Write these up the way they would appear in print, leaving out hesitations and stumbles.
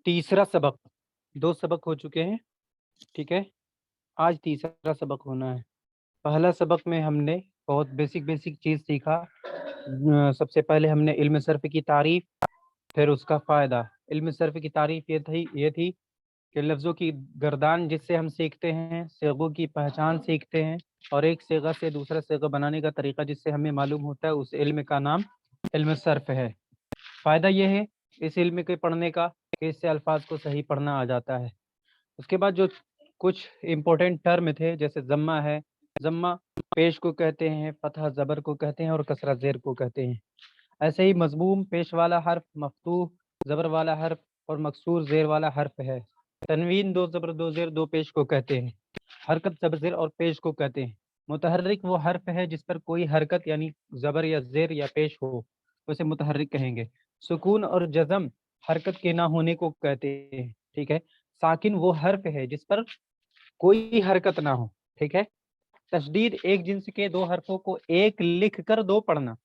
तीसरा सबक, 2 सबक हो चुके हैं, ठीक है? आज तीसरा सबक होना है। पहला सबक में हमने बहुत बेसिक चीज़ सीखा। सबसे पहले हमने इल्म सर्फ़ की तारीफ़, फिर उसका फ़ायदा। इल्म सर्फ़ की तारीफ़ ये थी कि लफ्ज़ों की गर्दान जिससे हम सीखते हैं, सिग़ों की पहचान सीखते हैं और एक सिग़ा से दूसरा सिग़ा बनाने का तरीक़ा जिससे हमें मालूम होता है, उस इल्म का नाम इल्म सर्फ़ है। फ़ायदा ये है इस इल्म के पढ़ने का कि इससे अल्फ़ाज़ को सही पढ़ना आ जाता है। उसके बाद जो कुछ इम्पोर्टेंट टर्म थे जैसे ज़म्मा है, ज़म्मा पेश को कहते हैं, फ़तह ज़बर को कहते हैं और कसरा ज़ेर को कहते हैं। ऐसे ही मज़मूम पेश वाला हर्फ़, मफ़तूह ज़बर वाला हर्फ़ और मकसूर ज़ेर वाला हर्फ़ है। तनवीन 2 ज़बर 2 ज़ेर 2 पेश को कहते हैं। हरकत ज़बर ज़ेर और पेश को कहते हैं। मुतहर्रिक वो हर्फ़ है जिस पर कोई हरकत यानी ज़बर या ज़ेर या पेश हो, उसे मुतहर्रिक कहेंगे। सुकून और जज़म हरकत के ना होने को कहते हैं, ठीक है? साकिन वो हर्फ़ है जिस पर कोई हरकत ना हो, ठीक है? तशदीद एक जिन्स के 2 हरफ़ों को एक लिख कर 2 पढ़ना।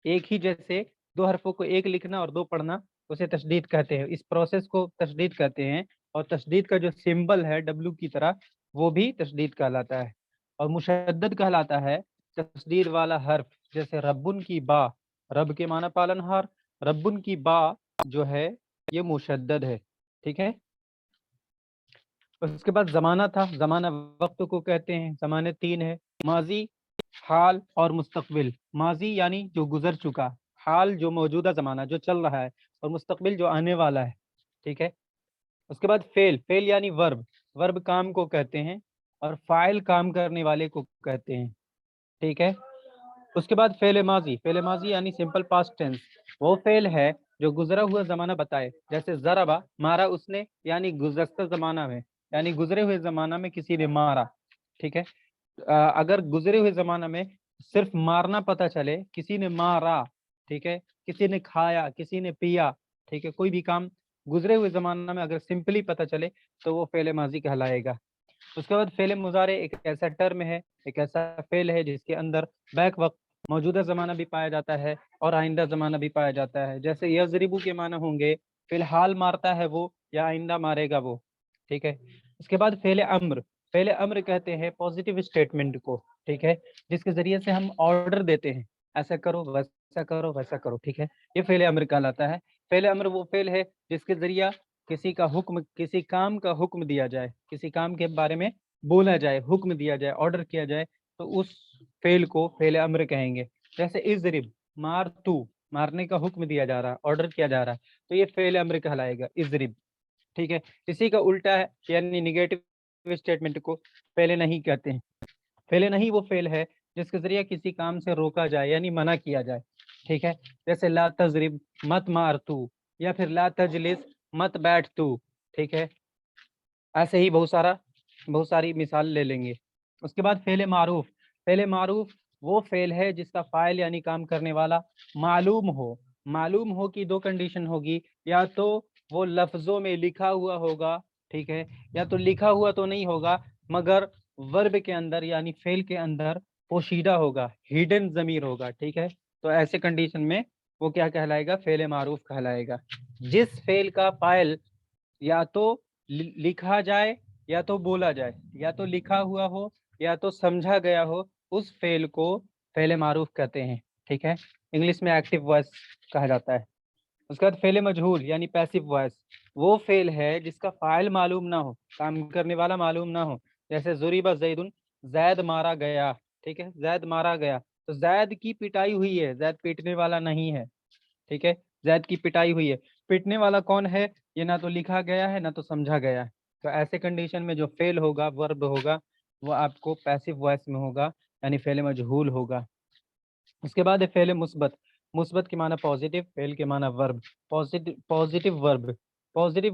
एक ही जैसे 2 हरफ़ों को एक लिखना और 2 पढ़ना, उसे तशदीद कहते हैं। इस प्रोसेस को तशदीद कहते हैं और तशदीद का जो सिंबल है डब्लू की तरह, वो भी तशदीद कहलाता है। और मुशद्दद कहलाता है तशदीद वाला हर्फ़, जैसे रब्बुन की बा, रब के माना पालनहार, रब्बुन की बा जो है, ये मुशद्दद है, ठीक है? उसके बाद ज़माना था, ज़माना वक़्त को कहते हैं, ज़माने 3 हैं, माज़ी, हाल और मुस्तक़बिल। माज़ी यानी जो गुज़र चुका, हाल जो मौजूदा ज़माना जो चल रहा है और मुस्तक़बिल जो आने वाला है, ठीक है? उसके बाद फ़ेल, फ़ेल यानी वर्ब, वर्ब काम को कहते हैं और फ़ाइल काम करने वाले को कहते हैं, ठीक है? उसके बाद फ़ेल माज़ी यानी सिंपल पास्ट टेंस, वो फ़ेल है जो गुज़रा हुआ ज़माना बताए, जैसे ज़रबा मारा उसने यानी गुज़श्ता ज़माना में, यानी गुज़रे हुए ज़माना में किसी ने मारा, ठीक है? अगर गुज़रे हुए ज़माना में सिर्फ़ मारना पता चले, किसी ने मारा, ठीक है? किसी ने खाया, किसी ने पिया, ठीक है? कोई भी काम गुज़रे हुए ज़माना में अगर सिंपली पता चले, तो वो फ़ेल माज़ी कहलाएगा। उसके बाद फ़ेल मुज़ारे एक ऐसा टर्म है, एक ऐसा फ़ेल है जिसके अंदर बैक वक़्त, मौजूदा ज़माना भी पाया जाता है और आइंदा ज़माना भी पाया जाता है। जैसे यज़रिबु के माना होंगे, फ़िलहाल मारता है वो या आइंदा मारेगा वो, ठीक है? उसके बाद फ़ेल अम्र कहते हैं पॉज़िटिव स्टेटमेंट को, ठीक है? जिसके ज़रिए से हम ऑर्डर देते हैं, ऐसा करो, वैसा करो, वैसा करो, ठीक है? ये फ़ेल अम्र कहलाता है। फ़ेल अम्र वो फ़ेल है जिसके ज़रिया किसी काम का हुक्म दिया जाए, किसी काम के बारे में बोला जाए, हुक्म दिया जाए, ऑर्डर किया जाए, तो उस फ़ेल को फ़ेल अम्र कहेंगे। जैसे इज़रिब, मार तू, मारने का हुक्म दिया जा रहा है, ऑर्डर किया जा रहा है, तो ये फ़ेल अम्र कहलाएगा, इज़रिब, ठीक है? इसी का उल्टा है यानी नेगेटिव स्टेटमेंट को फ़ेल नहीं कहते हैं। फ़ेल नहीं वो फ़ेल है जिसके ज़रिए किसी काम से रोका जाए यानी मना किया जाए, ठीक है? जैसे ला तज़रिब, मत मार तू या फिर ला तजलिस, मत बैठ तू, ठीक है? ऐसे ही बहुत सारी मिसाल ले लेंगे। उसके बाद फ़ेल मारूफ़ वो फ़ेल है जिसका फ़ाइल यानी काम करने वाला मालूम हो। मालूम हो की 2 कंडीशन होगी, या तो वो लफ्ज़ों में लिखा हुआ होगा, ठीक है? या तो लिखा हुआ तो नहीं होगा मगर वर्ब के अंदर यानी फ़ेल के अंदर पोशीदा होगा, हिडन ज़मीर होगा, ठीक है? तो ऐसे कंडीशन में वो क्या कहलाएगा? फ़ेल मारूफ़ कहलाएगा। जिस फ़ेल का फ़ाइल या तो लिखा जाए या तो बोला जाए, या तो लिखा हुआ हो या तो समझा गया हो, उस फ़ेल को फ़ेल मारूफ़ कहते हैं, ठीक है? इंग्लिश में एक्टिव वॉइस कहा जाता है। उसके बाद फ़ेल मजहूल यानी पैसिव वॉइस, वो फ़ेल है जिसका फ़ाइल मालूम ना हो, काम करने वाला मालूम ना हो। जैसे ज़ुरिबा ज़ैदुन, ज़ैद मारा गया, ठीक है? ज़ैद मारा गया, तो ज़ैद की पिटाई हुई है, ज़ैद पीटने वाला नहीं है। ठीक है? ज़ैद की पिटाई हुई है। पिटने वाला कौन है? ये ना तो लिखा गया है, ना तो समझा गया है। तो ऐसे कंडीशन में जो फ़ेल होगा, वर्ब होगा, वो आपको पैसिव वॉइस में होगा, यानी फ़ेल मजहूल होगा। उसके बाद है फ़ेल मुस्बत। मुस्बत के माना पॉज़िटिव, फ़ेल के माना वर्ब। पॉज़िटिव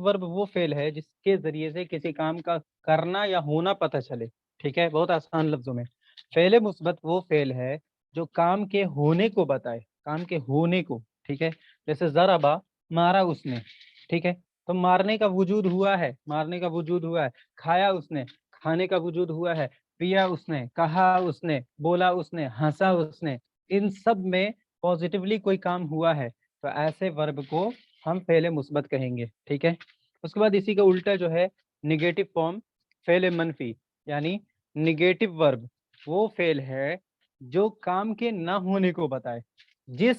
वर्ब वो फ़ेल है जिसके ज़रिए से किसी काम का करना या होना पता चले। ठीक है? बहुत आसान लफ्ज़ों में। फ़ेल मुस्बत वो फ़ेल है जो काम के होने को बताए, काम के होने को, ठीक है? जैसे ज़रबा, मारा उसने, ठीक है? तो मारने का वजूद हुआ है, मारने का वजूद हुआ है। खाया उसने, खाने का वजूद हुआ है। पिया उसने, कहा उसने, बोला उसने, हँसा उसने। इन सब में पॉज़िटिवली कोई काम हुआ है, तो ऐसे वर्ब को हम फ़ेल मुस्बत कहेंगे, ठीक है? اس کے بعد اسی کا الٹا جو ہے نگیٹو فارم فعل منفی، یعنی نگیٹو ورب وہ فعل ہے جو کام کے نہ ہونے کو بتائے. جس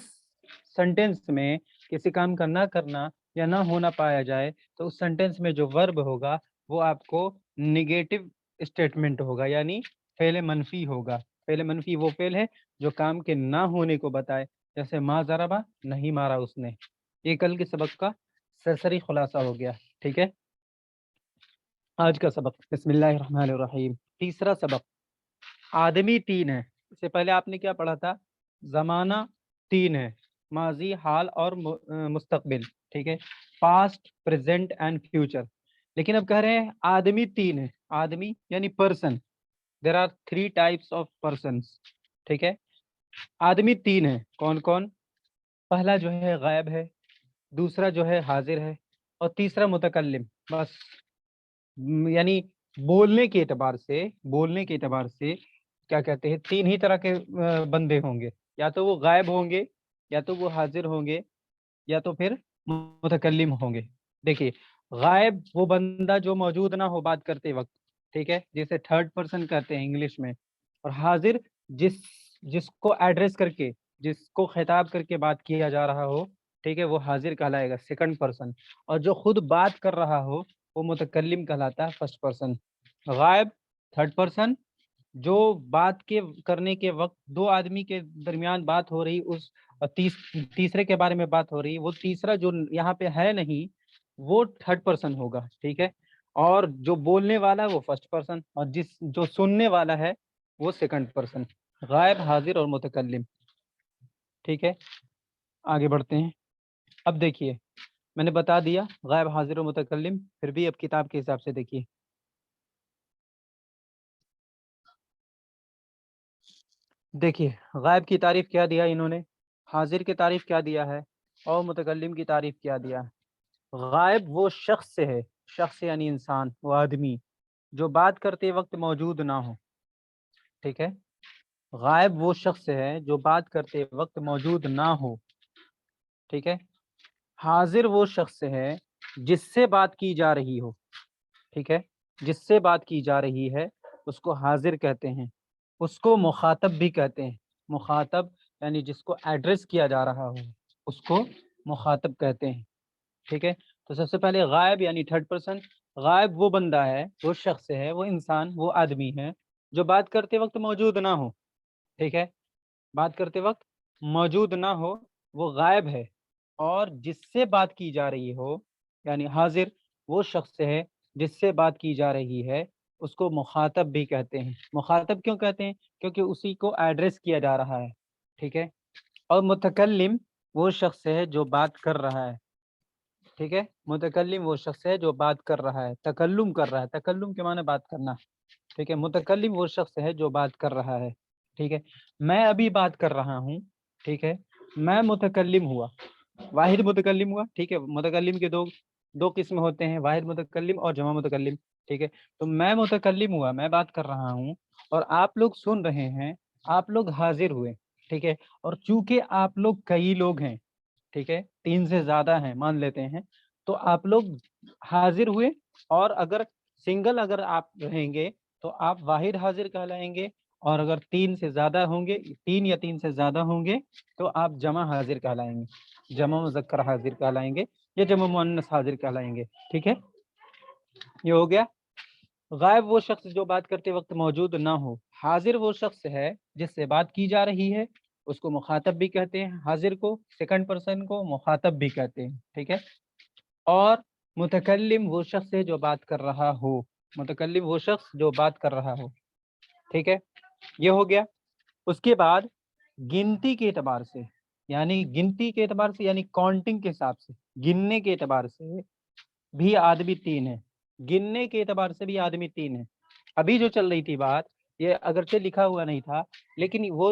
سینٹینس میں کسی کام کا نہ کرنا یا نہ ہونا پایا جائے تو اس سینٹینس میں جو ورب ہوگا وہ آپ کو نگیٹو اسٹیٹمنٹ ہوگا، یعنی فعل منفی ہوگا. فعل منفی وہ فعل ہے جو کام کے نہ ہونے کو بتائے، جیسے ما ضربا نہیں مارا اس نے. یہ کل کے سبق کا سرسری خلاصہ ہو گیا. ٹھیک ہے، آج کا سبق بسم اللہ الرحمن الرحیم. تیسرا سبق آدمی تین ہے. اس سے پہلے آپ نے کیا پڑھا تھا؟ زمانہ تین ہے، ماضی، حال اور مستقبل. ٹھیک ہے، پاسٹ، پریزنٹ اینڈ فیوچر. لیکن اب کہہ رہے ہیں آدمی تین ہے. آدمی یعنی person. There are 3 types of persons. ٹھیک ہے، آدمی تین ہے. کون کون؟ پہلا جو ہے غائب ہے، دوسرا جو ہے حاضر ہے، اور تیسرا متکلم. بس یعنی بولنے کے اعتبار سے کیا کہتے ہیں، تین ہی طرح کے بندے ہوں گے. یا تو وہ غائب ہوں گے، یا تو وہ حاضر ہوں گے، یا تو پھر متکلم ہوں گے. دیکھیے، غائب وہ بندہ جو موجود نہ ہو بات کرتے وقت. ٹھیک ہے، جسے تھرڈ پرسن کہتے ہیں انگلش میں. اور حاضر جس کو ایڈریس کر کے، جس کو خطاب کر کے بات کیا جا رہا ہو، ٹھیک ہے، وہ حاضر کہلائے گا، سیکنڈ پرسن. اور جو خود بات کر رہا ہو وہ متکلم کہلاتا ہے، فرسٹ پرسن. غائب تھرڈ پرسن، جو بات کے کرنے کے وقت دو آدمی کے درمیان بات ہو رہی، اس تیسرے کے بارے میں بات ہو رہی، وہ تیسرا جو یہاں پہ ہے نہیں وہ تھرڈ پرسن ہوگا. ٹھیک ہے، اور جو بولنے والا ہے وہ فرسٹ پرسن، اور جو سننے والا ہے وہ سیکنڈ پرسن. غائب، حاضر اور متکلم. ٹھیک ہے، آگے بڑھتے ہیں. اب دیکھیے، میں نے بتا دیا غائب، حاضر اور متکلم. پھر بھی اب کتاب کے حساب سے دیکھیے. دیکھیے، غائب کی تعریف کیا دیا انہوں نے، حاضر کی تعریف کیا دیا ہے، اور متکلم کی تعریف کیا دیا ہے. غائب وہ شخص ہے، شخص یعنی انسان، وہ آدمی جو بات کرتے وقت موجود نہ ہو. ٹھیک ہے، غائب وہ شخص ہے جو بات کرتے وقت موجود نہ ہو. ٹھیک ہے، حاضر وہ شخص ہے جس سے بات کی جا رہی ہو. ٹھیک ہے، جس سے بات کی جا رہی ہے اس کو حاضر کہتے ہیں. اس کو مخاطب بھی کہتے ہیں. مخاطب یعنی جس کو ایڈریس کیا جا رہا ہو اس کو مخاطب کہتے ہیں. ٹھیک ہے، تو سب سے پہلے غائب یعنی تھرڈ پرسن. غائب وہ بندہ ہے، وہ شخص ہے، وہ انسان، وہ آدمی ہے جو بات کرتے وقت موجود نہ ہو. ٹھیک ہے، بات کرتے وقت موجود نہ ہو، وہ غائب ہے. اور جس سے بات کی جا رہی ہو یعنی حاضر وہ شخص ہے جس سے بات کی جا رہی ہے، اس کو مخاطب بھی کہتے ہیں. مخاطب کیوں کہتے ہیں؟ کیونکہ اسی کو ایڈریس کیا جا رہا ہے. ٹھیک ہے، اور متکلم وہ شخص ہے جو بات کر رہا ہے. ٹھیک ہے، متکلم وہ شخص ہے جو بات کر رہا ہے، تکلم کر رہا ہے. تکلم کے معنی بات کرنا. ٹھیک ہے، متکلم وہ شخص ہے جو بات کر رہا ہے. ٹھیک ہے، میں ابھی بات کر رہا ہوں. ٹھیک ہے، میں متکلم ہوا، واحد متکلم ہوا. ٹھیک ہے، متکلم کے دو قسم ہوتے ہیں، واحد متکلم اور جمع متکلم. ٹھیک ہے، تو میں متکلم ہوا، میں بات کر رہا ہوں، اور آپ لوگ سن رہے ہیں، آپ لوگ حاضر ہوئے. ٹھیک ہے، اور چونکہ آپ لوگ کئی لوگ ہیں، ٹھیک ہے، 3 سے زیادہ ہیں مان لیتے ہیں، تو آپ لوگ حاضر ہوئے. اور اگر سنگل اگر آپ رہیں گے تو آپ واحد حاضر کہلائیں گے. اور اگر 3 سے زیادہ ہوں گے، 3 یا 3 سے زیادہ ہوں گے تو آپ جمع حاضر کہلائیں گے، جمع مذکر حاضر کہلائیں گے، یا جمع مؤنث حاضر کہلائیں گے. ٹھیک ہے، یہ ہو گیا. غائب وہ شخص جو بات کرتے وقت موجود نہ ہو. حاضر وہ شخص ہے جس سے بات کی جا رہی ہے، اس کو مخاطب بھی کہتے ہیں. حاضر کو، سیکنڈ پرسن کو مخاطب بھی کہتے ہیں. ٹھیک ہے، اور متکلم وہ شخص ہے جو بات کر رہا ہو. متکلم وہ شخص جو بات کر رہا ہو. ٹھیک ہے، یہ ہو گیا. اس کے بعد گنتی کے اعتبار سے، یعنی گنتی کے اعتبار سے یعنی کاؤنٹنگ کے حساب سے، گننے کے اعتبار سے بھی آدمی 3 ہے. گننے کے اعتبار سے بھی آدمی 3 ہے. ابھی جو چل رہی تھی بات، یہ اگرچہ لکھا ہوا نہیں تھا لیکن وہ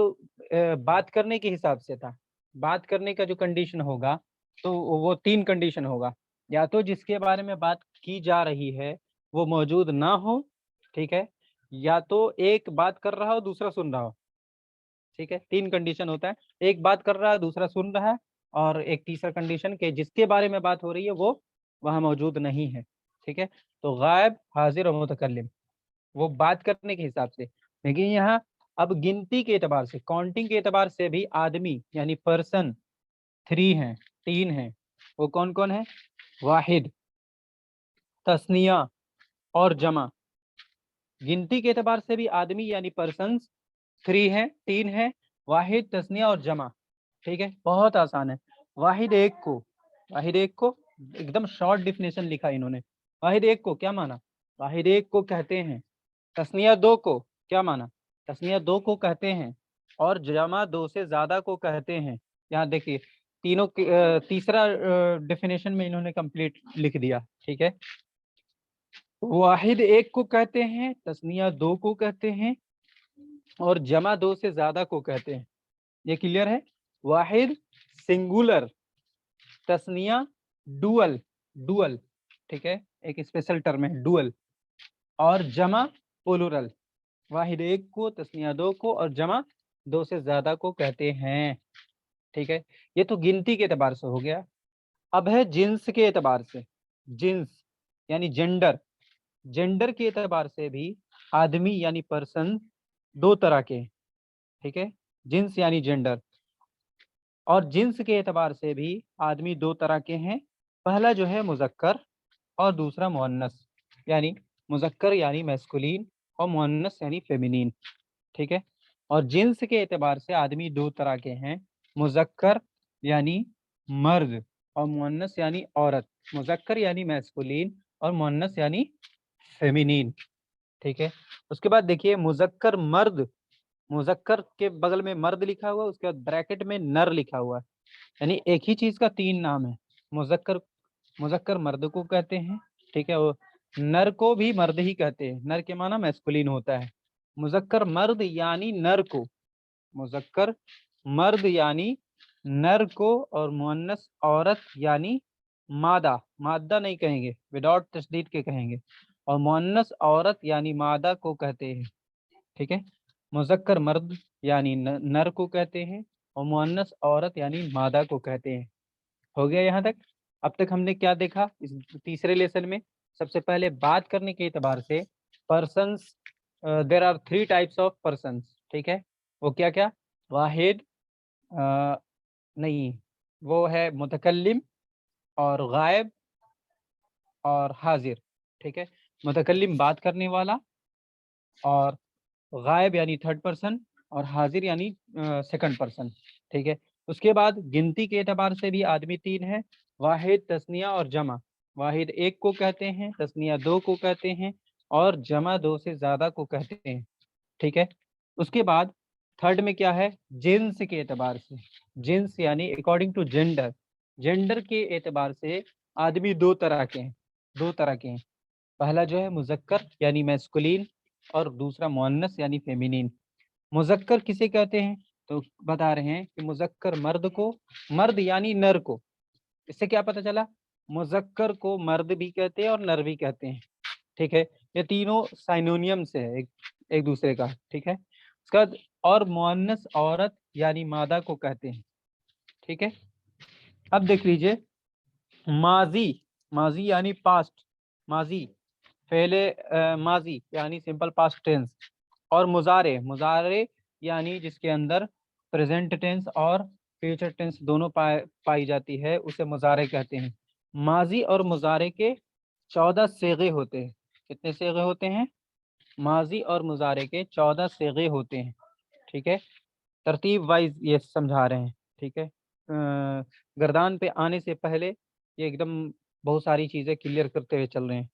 بات کرنے کے حساب سے تھا. بات کرنے کا جو کنڈیشن ہوگا تو وہ 3 کنڈیشن ہوگا. یا تو جس کے بارے میں بات کی جا رہی ہے وہ موجود نہ ہو. ٹھیک ہے، یا تو ایک بات کر رہا ہو دوسرا سن رہا ہو. ٹھیک ہے، 3 کنڈیشن ہوتا ہے، ایک بات کر رہا ہے دوسرا سن رہا ہے، اور ایک تیسرا کنڈیشن کہ جس کے بارے میں بات ہو رہی ہے وہ वहाँ मौजूद नहीं है, ठीक है। तो गायब, हाजिर और मुतकल्लिम वो बात करने के हिसाब से। लेकिन यहाँ अब गिनती के एतबार से, काउंटिंग के एतबार से भी आदमी यानी पर्सन 3 हैं, 3 हैं। वो कौन कौन है? वाहिद, तस्निया और जमा। गिनती के एतबार से भी आदमी यानी पर्सन 3 हैं, 3 हैं, वाहिद, तस्निया और जमा, ठीक है। बहुत आसान है। वाहिद एक को, वाहिद एक को एकदम शॉर्ट डिफिनेशन लिखा इन्होंने। वाहिद एक को क्या माना? वाहिद एक को कहते हैं। तस्निया दो को क्या माना? तस्निया दो को कहते हैं। और जमा दो से ज्यादा को कहते हैं। यहाँ देखिए तीनों तीसरा डेफिनेशन में इन्होंने कंप्लीट लिख दिया, ठीक है। वाहिद एक को कहते हैं, तस्निया दो को कहते हैं और जमा दो से ज्यादा को कहते हैं। ये क्लियर है? वाहिद सिंगुलर, तस्निया डुअल, डुअल, ठीक है, एक स्पेशल टर्म है डुअल, और जमा प्लूरल। वाहिद एक को, तस्निया दो को और जमा दो से ज्यादा को कहते हैं, ठीक है। ये तो गिनती के एतबार से हो गया। अब है जिन्स के एतबार से। जिन्स यानी जेंडर, जेंडर के एतबार से भी आदमी यानी पर्सन दो तरह के, ठीक है। जिन्स यानी जेंडर। और जिन्स के एतबार से भी आदमी दो तरह के हैं। पहला जो है मुजक्कर और दूसरा मुअन्नस, यानी मुजक्कर यानी मैस्कुलिन और मुअन्नस यानी फेमिनिन, ठीक है। और जिन्स के एतबार से आदमी दो तरह के हैं, मुजक्कर यानी मर्द और मुअन्नस यानी औरत। मुजक्कर यानी मैस्कुलिन और मुअन्नस यानी फेमिनिन, ठीक है। उसके बाद देखिए मुजक्कर मर्द, मुजक्कर के बगल में मर्द लिखा हुआ, उसके बाद ब्रैकेट में नर लिखा हुआ, यानी एक ही चीज का 3 नाम है। मुजक्कर, मुजक्कर मर्द को कहते हैं, ठीक है। वो नर को भी मर्द ही कहते हैं, नर के माना मैस्कुलिन होता है। मुजक्कर मर्द यानी नर को, मुजक्कर मर्द यानी नर को, और मुअन्नस औरत यानी मादा, मादा नहीं कहेंगे, विदाउट तशदीद के कहेंगे, और मुअन्नस औरत यानी मादा को कहते हैं, ठीक है। मुजक्कर मर्द यानी नर को कहते हैं और मुअन्नस औरत यानी मादा को कहते हैं। हो गया यहाँ तक? अब तक हमने क्या देखा इस तीसरे लेसन में? सबसे पहले बात करने के एतबार से persons, there are 3 types of persons, ठीक है। वो क्या क्या? वाहिद, नहीं, वो है मुतकल्लिम और गायब और हाजिर, ठीक है। मुतकल्लिम बात करने वाला, और गायब यानी थर्ड पर्सन, और हाजिर यानी सेकंड पर्सन, ठीक है। उसके बाद गिनती के एतबार से भी आदमी 3 है, वाहिद, तस्निया और जमा। वाहिद एक को कहते हैं, तस्निया दो को कहते हैं और जमा दो से ज्यादा को कहते हैं, ठीक है। उसके बाद थर्ड में क्या है? जिन्स के एतबार से। जिन्स यानी अकॉर्डिंग टू जेंडर, जेंडर के एतबार से आदमी दो तरह के हैं, दो तरह के हैं। पहला जो है मुजक्कर यानी मैस्कुलिन और दूसरा मुअन्नस यानी फेमिनिन। मुजक्कर किसे कहते हैं? तो बता रहे हैं कि मुजक्कर मर्द को, मर्द यानी नर को। इससे क्या पता चला? मुजक्कर को मर्द भी कहते हैं और नर भी कहते हैं, ठीक है। ये तीनों साइनोनियम से है एक दूसरे का, ठीक है। उसका और मुअन्नस औरत यानी मादा को कहते हैं, ठीक है। अब देख लीजिए माजी, माजी यानी पास्ट, माजी पहले माजी यानी सिंपल पास्ट टेंस, और मुजारे, मुजारे यानी जिसके अंदर प्रेजेंट टेंस और फ्यूचर टेंस दोनों पाई जाती है, उसे मुजारे कहते हैं। माजी और मुजारे के 14 सेगे होते हैं। कितने सेगे होते हैं? माजी और मुजारे के 14 सेगे होते हैं, ठीक है। तरतीब वाइज ये समझा रहे हैं, ठीक है। गर्दान पे आने से पहले ये एकदम बहुत सारी चीज़ें क्लियर करते हुए चल रहे हैं।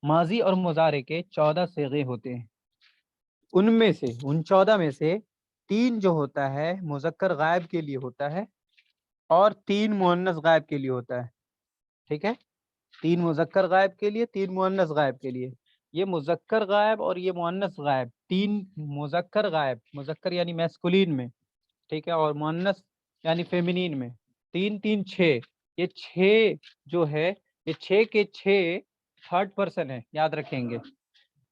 माजी और मुजारे के 14 सेगे होते हैं। उनमें से, उन 14 में से 3 जो होता है मुजक्कर गायब के लिए होता है और 3 मुअन्नस गायब के लिए होता है, ठीक है। 3 मुजक्कर गायब के लिए, 3 मुअन्नस गायब के लिए। ये मुजक्कर गायब और ये मुअन्नस गायब, 3 मुजक्कर गायब, मुजक्कर यानी मैस्कुलिन में, ठीक है, और मुअन्नस यानी फेमिनिन में, 3 3 6। ये 6 जो है, ये 6 के 6 थर्ड पर्सन है, याद रखेंगे।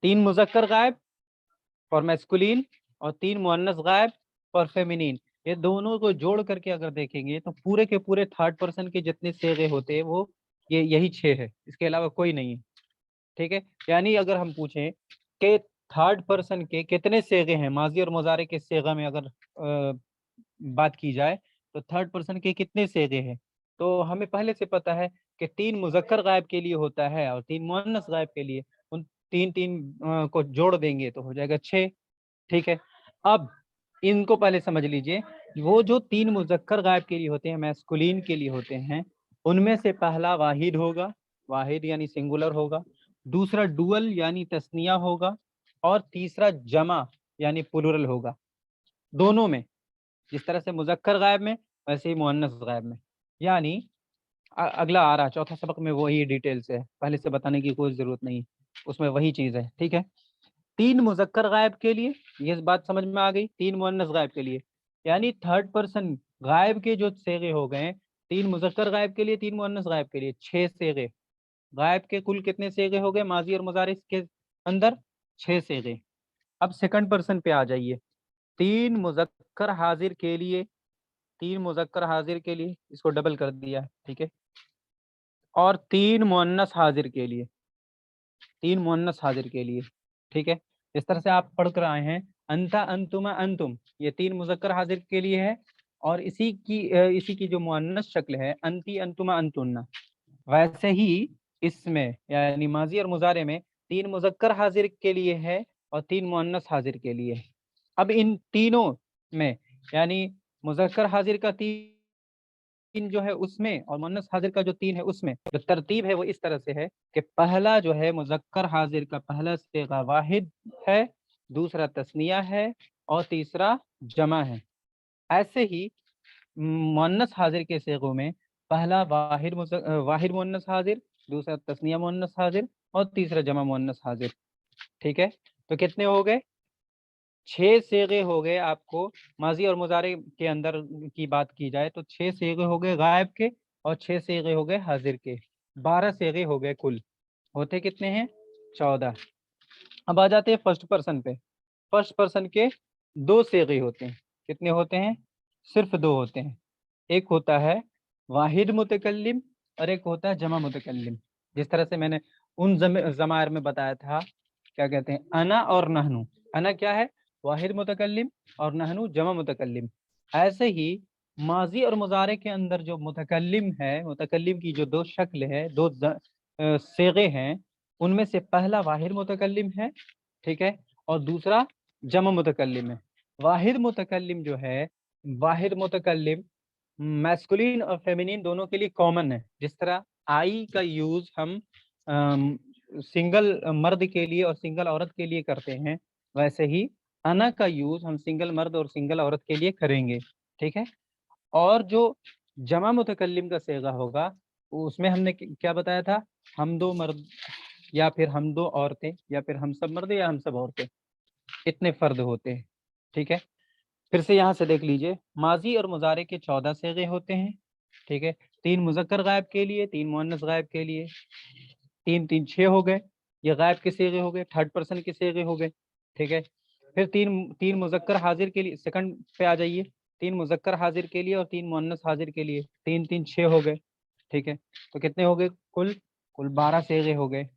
3 मुजक्कर गायब और मैस्कुलिन और 3 मुअन्नस गायब और फेमिनिन। ये दोनों को जोड़ करके अगर देखेंगे तो पूरे के पूरे थर्ड पर्सन के जितने सेगे होते हैं वो ये यही 6 है, इसके अलावा कोई नहीं है। ठीक है, यानी अगर हम पूछें कि थर्ड पर्सन के कितने सेगे हैं, माजी और मुजारे के सेगा में अगर बात की जाए तो थर्ड पर्सन के कितने सेगे हैं, तो हमें पहले से पता है कि 3 मुजक्कर गायब के लिए होता है और 3 मुअन्नस गायब के लिए। उन तीन तीन को जोड़ देंगे तो हो जाएगा 6। ठीक है, अब इनको पहले समझ लीजिए। वो जो 3 मुजक्कर गायब के लिए होते हैं, मैस्कुलिन के लिए होते हैं, उनमें से पहला वाहिद होगा, वाहिद यानी सिंगुलर होगा, दूसरा डुअल यानी तस्निया होगा, और तीसरा जमा यानी प्लुरल होगा। दोनों में, जिस तरह से मुजक्कर गायब में वैसे ही मुअन्नस गायब में। यानी अगला आ रहा चौथा सबक में वही डिटेल से है, पहले से बताने की कोई जरूरत नहीं, उसमें वही चीज है। ठीक है, 3 मुजक्कर गायब के लिए, ये बात समझ में आ गई, 3 मुअन्नस गायब के लिए, यानी थर्ड पर्सन गायब के जो सेगे हो गए, 3 मुजक्कर गायब के लिए, 3 मुअन्नस गायब के लिए, 6 सेगे। गायब के कुल कितने सेगे हो गए माजी और मुजारिस के अंदर? 6 सेगे। अब सेकंड पर्सन पे आ जाइए। 3 मुजक्कर हाजिर के लिए, 3 मुजक्कर हाजिर के लिए, इसको डबल कर दिया। ठीक है, और 3 मुअन्नस हाजिर के लिए, 3 मुअन्नस हाजिर के लिए। ठीक है, इस तरह से आप पढ़ कर आए हैं, अंता अंतुमा अंतुम, ये 3 मुजक्कर हाजिर के लिए है, और इसी की जो मुअन्नस शक्ल है अंती अंतुमा अंतुन्ना, वैसे ही इसमें यानी माजी और मुजारे में 3 मुजक्कर हाजिर के लिए है और 3 मुअन्नस हाजिर के लिए है। अब इन तीनों में यानी मुजक्कर हाजिर का 3 जो है उसमें और मुअन्नस हाजिर का जो 3 है उसमें जो तरतीब है वो इस तरह से है कि पहला जो है मुजक्कर हाजिर का पहला सेगा वाहिद है, दूसरा तस्निया है और तीसरा जमा है। ऐसे ही मुअन्नस हाजिर के सेगों में पहला वाहिद मुअन्नस हाजिर, दूसरा तस्निया मुअन्नस हाजिर और तीसरा जमा मुअन्नस हाजिर। ठीक है, तो कितने हो गए? 6 सेगे हो गए आपको। माजी और मुजारे के अंदर की बात की जाए तो 6 सेगे हो गए गायब के और 6 सेगे हो गए हाजिर के, 12 सेगे हो गए कुल। होते कितने हैं? 14। अब आ जाते हैं फर्स्ट पर्सन पे। फर्स्ट पर्सन के 2 सेगे होते हैं। कितने होते हैं? सिर्फ 2 होते हैं। एक होता है वाहिद मुतकल्लिम और एक होता है जमा मुतकल्लिम। जिस तरह से मैंने उन ज़मायर में बताया था, क्या कहते हैं, अना और नहनु। अना क्या है? वाहिद मुतकल्लिम, और नहनु जमा मुतकल्लिम। ऐसे ही माजी और मुजारे के अंदर जो मुतकल्लिम है, मुतकल्लिम की जो 2 शक्ल है, 2 सेगे हैं, उनमें से पहला वाहिद मुतकल्लिम है, ठीक है, और दूसरा जमा मुतकल्लिम है। वाहिद मुतकल्लिम जो है, वाहिद मुतकल्लिम मैस्कुलिन और फेमिनिन दोनों के लिए कॉमन है। जिस तरह आई का यूज हम सिंगल मर्द के लिए और सिंगल औरत के लिए करते हैं, वैसे ही अना का यूज हम सिंगल मर्द और सिंगल औरत के लिए करेंगे। ठीक है, और जो जमा मुतकल्लिम का सेगा होगा उसमें हमने क्या बताया था? हम 2 मर्द या फिर हम 2 औरतें या फिर हम सब मर्द या हम सब औरतें, इतने फर्द होते हैं। ठीक है, फिर से यहाँ से देख लीजिए, माजी और मुजारे के 14 सेगे होते हैं। ठीक है, 3 मुजक्कर गायब के लिए, 3 मुअन्नस गायब के लिए, 3 3 6 हो गए। ये गायब के सेगे हो गए, थर्ड पर्सन के सेगे हो गए। ठीक है, फिर 3 मुजक्कर हाजिर के लिए, सेकंड पे आ जाइए। 3 मुजक्कर हाजिर के लिए और 3 मुअन्नस हाजिर के लिए, 3 3 6 हो गए। ठीक है, तो कितने हो गए कुल? कुल 12 सेगे हो गए।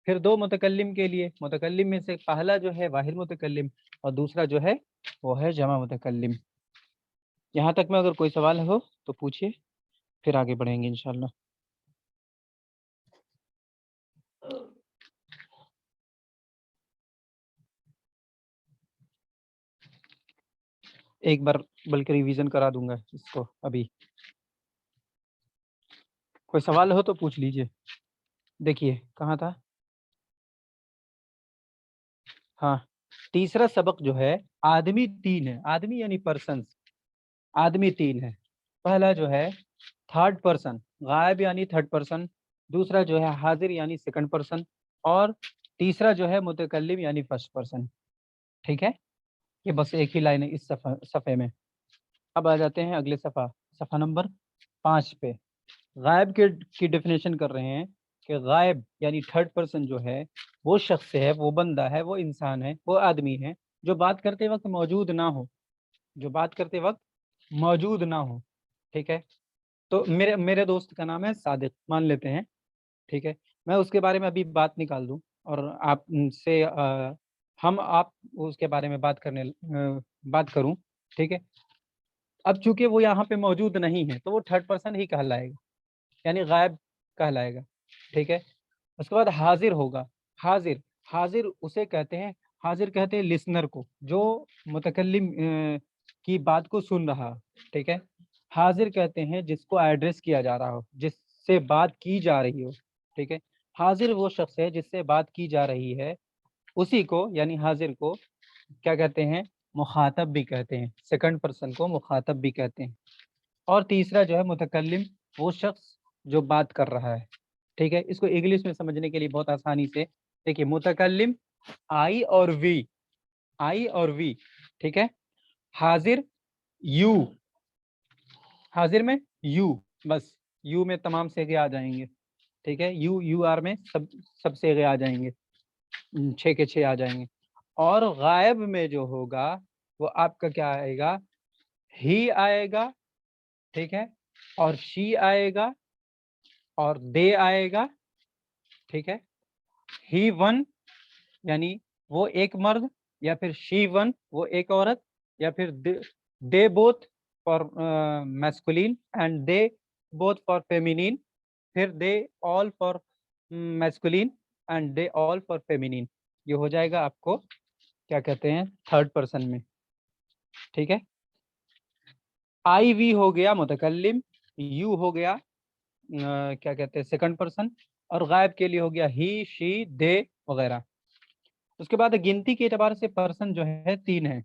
फिर 2 मुतकल्लिम के लिए, मुतकल्लिम में से पहला जो है वाहिद मुतकल्लिम और दूसरा जो है वो है जमा मुतकल्लिम। यहाँ तक में अगर कोई सवाल हो तो पूछिए, फिर आगे बढ़ेंगे इंशाल्लाह। एक बार बल्कि रिवीजन करा दूंगा इसको अभी। कोई सवाल हो तो पूछ लीजिए। देखिए कहाँ था? हाँ, तीसरा सबक जो है, आदमी 3 है। आदमी यानी पर्सन्स, आदमी 3 है। पहला जो है थर्ड पर्सन, गायब यानी थर्ड पर्सन, दूसरा जो है हाजिर यानी सेकंड पर्सन, और तीसरा जो है मुतकल्लिम यानी फर्स्ट पर्सन। ठीक है, ये बस एक ही लाइन है इस सफ़े में। अब आ जाते हैं अगले सफ़ा नंबर 5 पे। गायब की डेफिनेशन कर रहे हैं कि गायब यानी थर्ड पर्सन जो है वो शख्स है, वो बंदा है, वो इंसान है, वो आदमी है जो बात करते वक्त मौजूद ना हो, जो बात करते वक्त मौजूद ना हो। ठीक है, तो मेरे दोस्त का नाम है सादिक मान लेते हैं। ٹھیک ہے، میں اس کے بارے میں ابھی بات نکال دوں اور آپ سے آپ اس کے بارے میں بات کروں، ٹھیک ہے۔ اب چونکہ وہ یہاں پہ موجود نہیں ہے تو وہ تھرڈ پرسن ہی کہلائے گا، یعنی غائب کہلائے گا، ٹھیک ہے۔ اس کے بعد حاضر ہوگا، حاضر، حاضر اسے کہتے ہیں، حاضر کہتے ہیں لسنر کو، جو متکلم کی بات کو سن رہا، ٹھیک ہے۔ حاضر کہتے ہیں جس کو ایڈریس کیا جا رہا ہو، جس سے بات کی جا رہی ہو، ٹھیک ہے۔ حاضر وہ شخص ہے جس سے بات کی جا رہی ہے، اسی کو یعنی حاضر کو کیا کہتے ہیں؟ مخاطب بھی کہتے ہیں، سیکنڈ پرسن کو مخاطب بھی کہتے ہیں۔ اور تیسرا جو ہے متکلم، وہ شخص جو بات کر رہا ہے، ٹھیک ہے۔ اس کو انگلش میں سمجھنے کے لیے بہت آسانی سے دیکھیے، متکلم آئی اور وی، آئی اور وی، ٹھیک ہے۔ حاضر یو، حاضر میں یو، بس یو میں تمام صیغے آ جائیں گے، ٹھیک ہے۔ یو آر میں سب صیغے آ جائیں گے، 6 کے 6 آ جائیں گے۔ اور غائب میں جو ہوگا وہ آپ کا کیا آئے گا؟ ہی آئے گا، ٹھیک ہے، اور شی آئے گا، اور دے آئے گا، ٹھیک ہے۔ ہی ون یعنی وہ ایک مرد، یا پھر شی ون وہ ایک عورت، یا پھر the both for masculine and the both for feminine, پھر the all for masculine and the all for feminine. یہ ہو جائے گا آپ کو کیا کہتے ہیں؟ تھرڈ پرسن میں، ٹھیک ہے۔ آئی وی ہو گیا متکلم، یو ہو گیا کیا کہتے ہیں؟ سیکنڈ پرسن، اور غائب کے لیے ہو گیا ہی، شی، دے وغیرہ۔ اس کے بعد گنتی کے اعتبار سے پرسن جو ہے 3 ہے،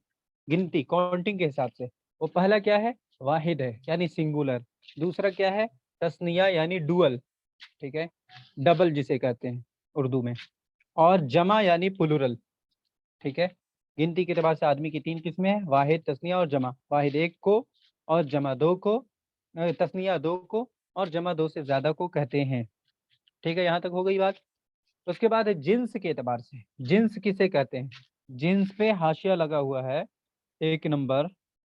گنتی کاؤنٹنگ کے حساب سے۔ وہ پہلا کیا ہے؟ واحد ہے، یعنی سنگولر۔ دوسرا کیا ہے؟ تثنیہ یعنی ڈوئل، ٹھیک ہے، ڈبل جسے کہتے ہیں اردو میں۔ اور جمع یعنی پلورل، ٹھیک ہے۔ گنتی کے اعتبار سے آدمی کی 3 قسمیں ہیں، واحد، تثنیہ اور جمع۔ واحد 1 کو، اور جمع 2 کو، تثنیہ 2 کو، اور جمع 2 سے زیادہ کو کہتے ہیں، ٹھیک ہے۔ یہاں تک ہو گئی بات۔ اس کے بعد جنس کے اعتبار سے، جنس کسے کہتے ہیں؟ جنس پہ حاشیہ لگا ہوا ہے 1 نمبر،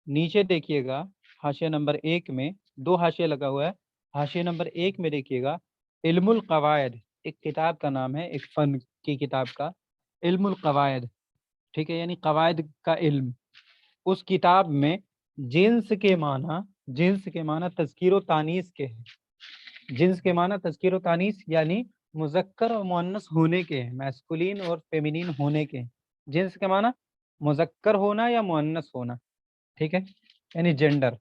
نیچے دیکھیے گا حاشیہ نمبر 1 میں 2 حاشیہ لگا ہوا ہے۔ حاشیہ نمبر 1 میں دیکھیے گا علم القواعد، ایک کتاب کا نام ہے، ایک فن کی کتاب کا، علم القواعد، ٹھیک ہے، یعنی قواعد کا علم۔ اس کتاب میں جنس کے معنی تذکیر و تانیث کے ہیں، جنس کے معنی تذکیر و تانیث یعنی مذکر اور مؤنث ہونے کے ہیں، میسکولین اور فیمینین ہونے کے ہیں۔ جنس کے معنی مذکر ہونا یا مؤنث ہونا، ٹھیک ہے، یعنی جینڈر۔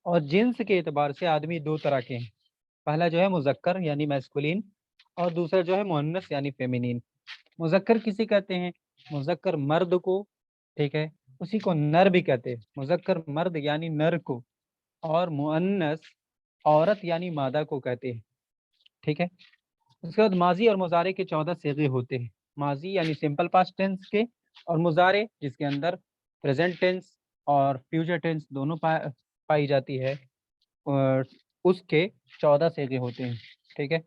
اور جنس کے اعتبار سے آدمی 2 طرح کے ہیں، پہلا جو ہے مذکر یعنی میسکولین، اور دوسرا جو ہے مؤنث یعنی فیمینین۔ مذکر کسی کہتے ہیں؟ مذکر مرد کو، ٹھیک ہے، اسی کو نر بھی کہتے ہیں، مذکر مرد یعنی نر کو، اور مؤنث عورت یعنی مادہ کو کہتے ہیں، ٹھیک ہے۔ اس کے بعد ماضی اور مضارع کے 14 صیغے ہوتے ہیں، ماضی یعنی سمپل پاسٹ ٹینس کے، اور مضارع جس کے اندر پریزنٹ ٹینس اور فیوچر ٹینس دونوں پائی جاتی ہے، اور اس کے 14 صیغے ہوتے ہیں، ٹھیک ہے۔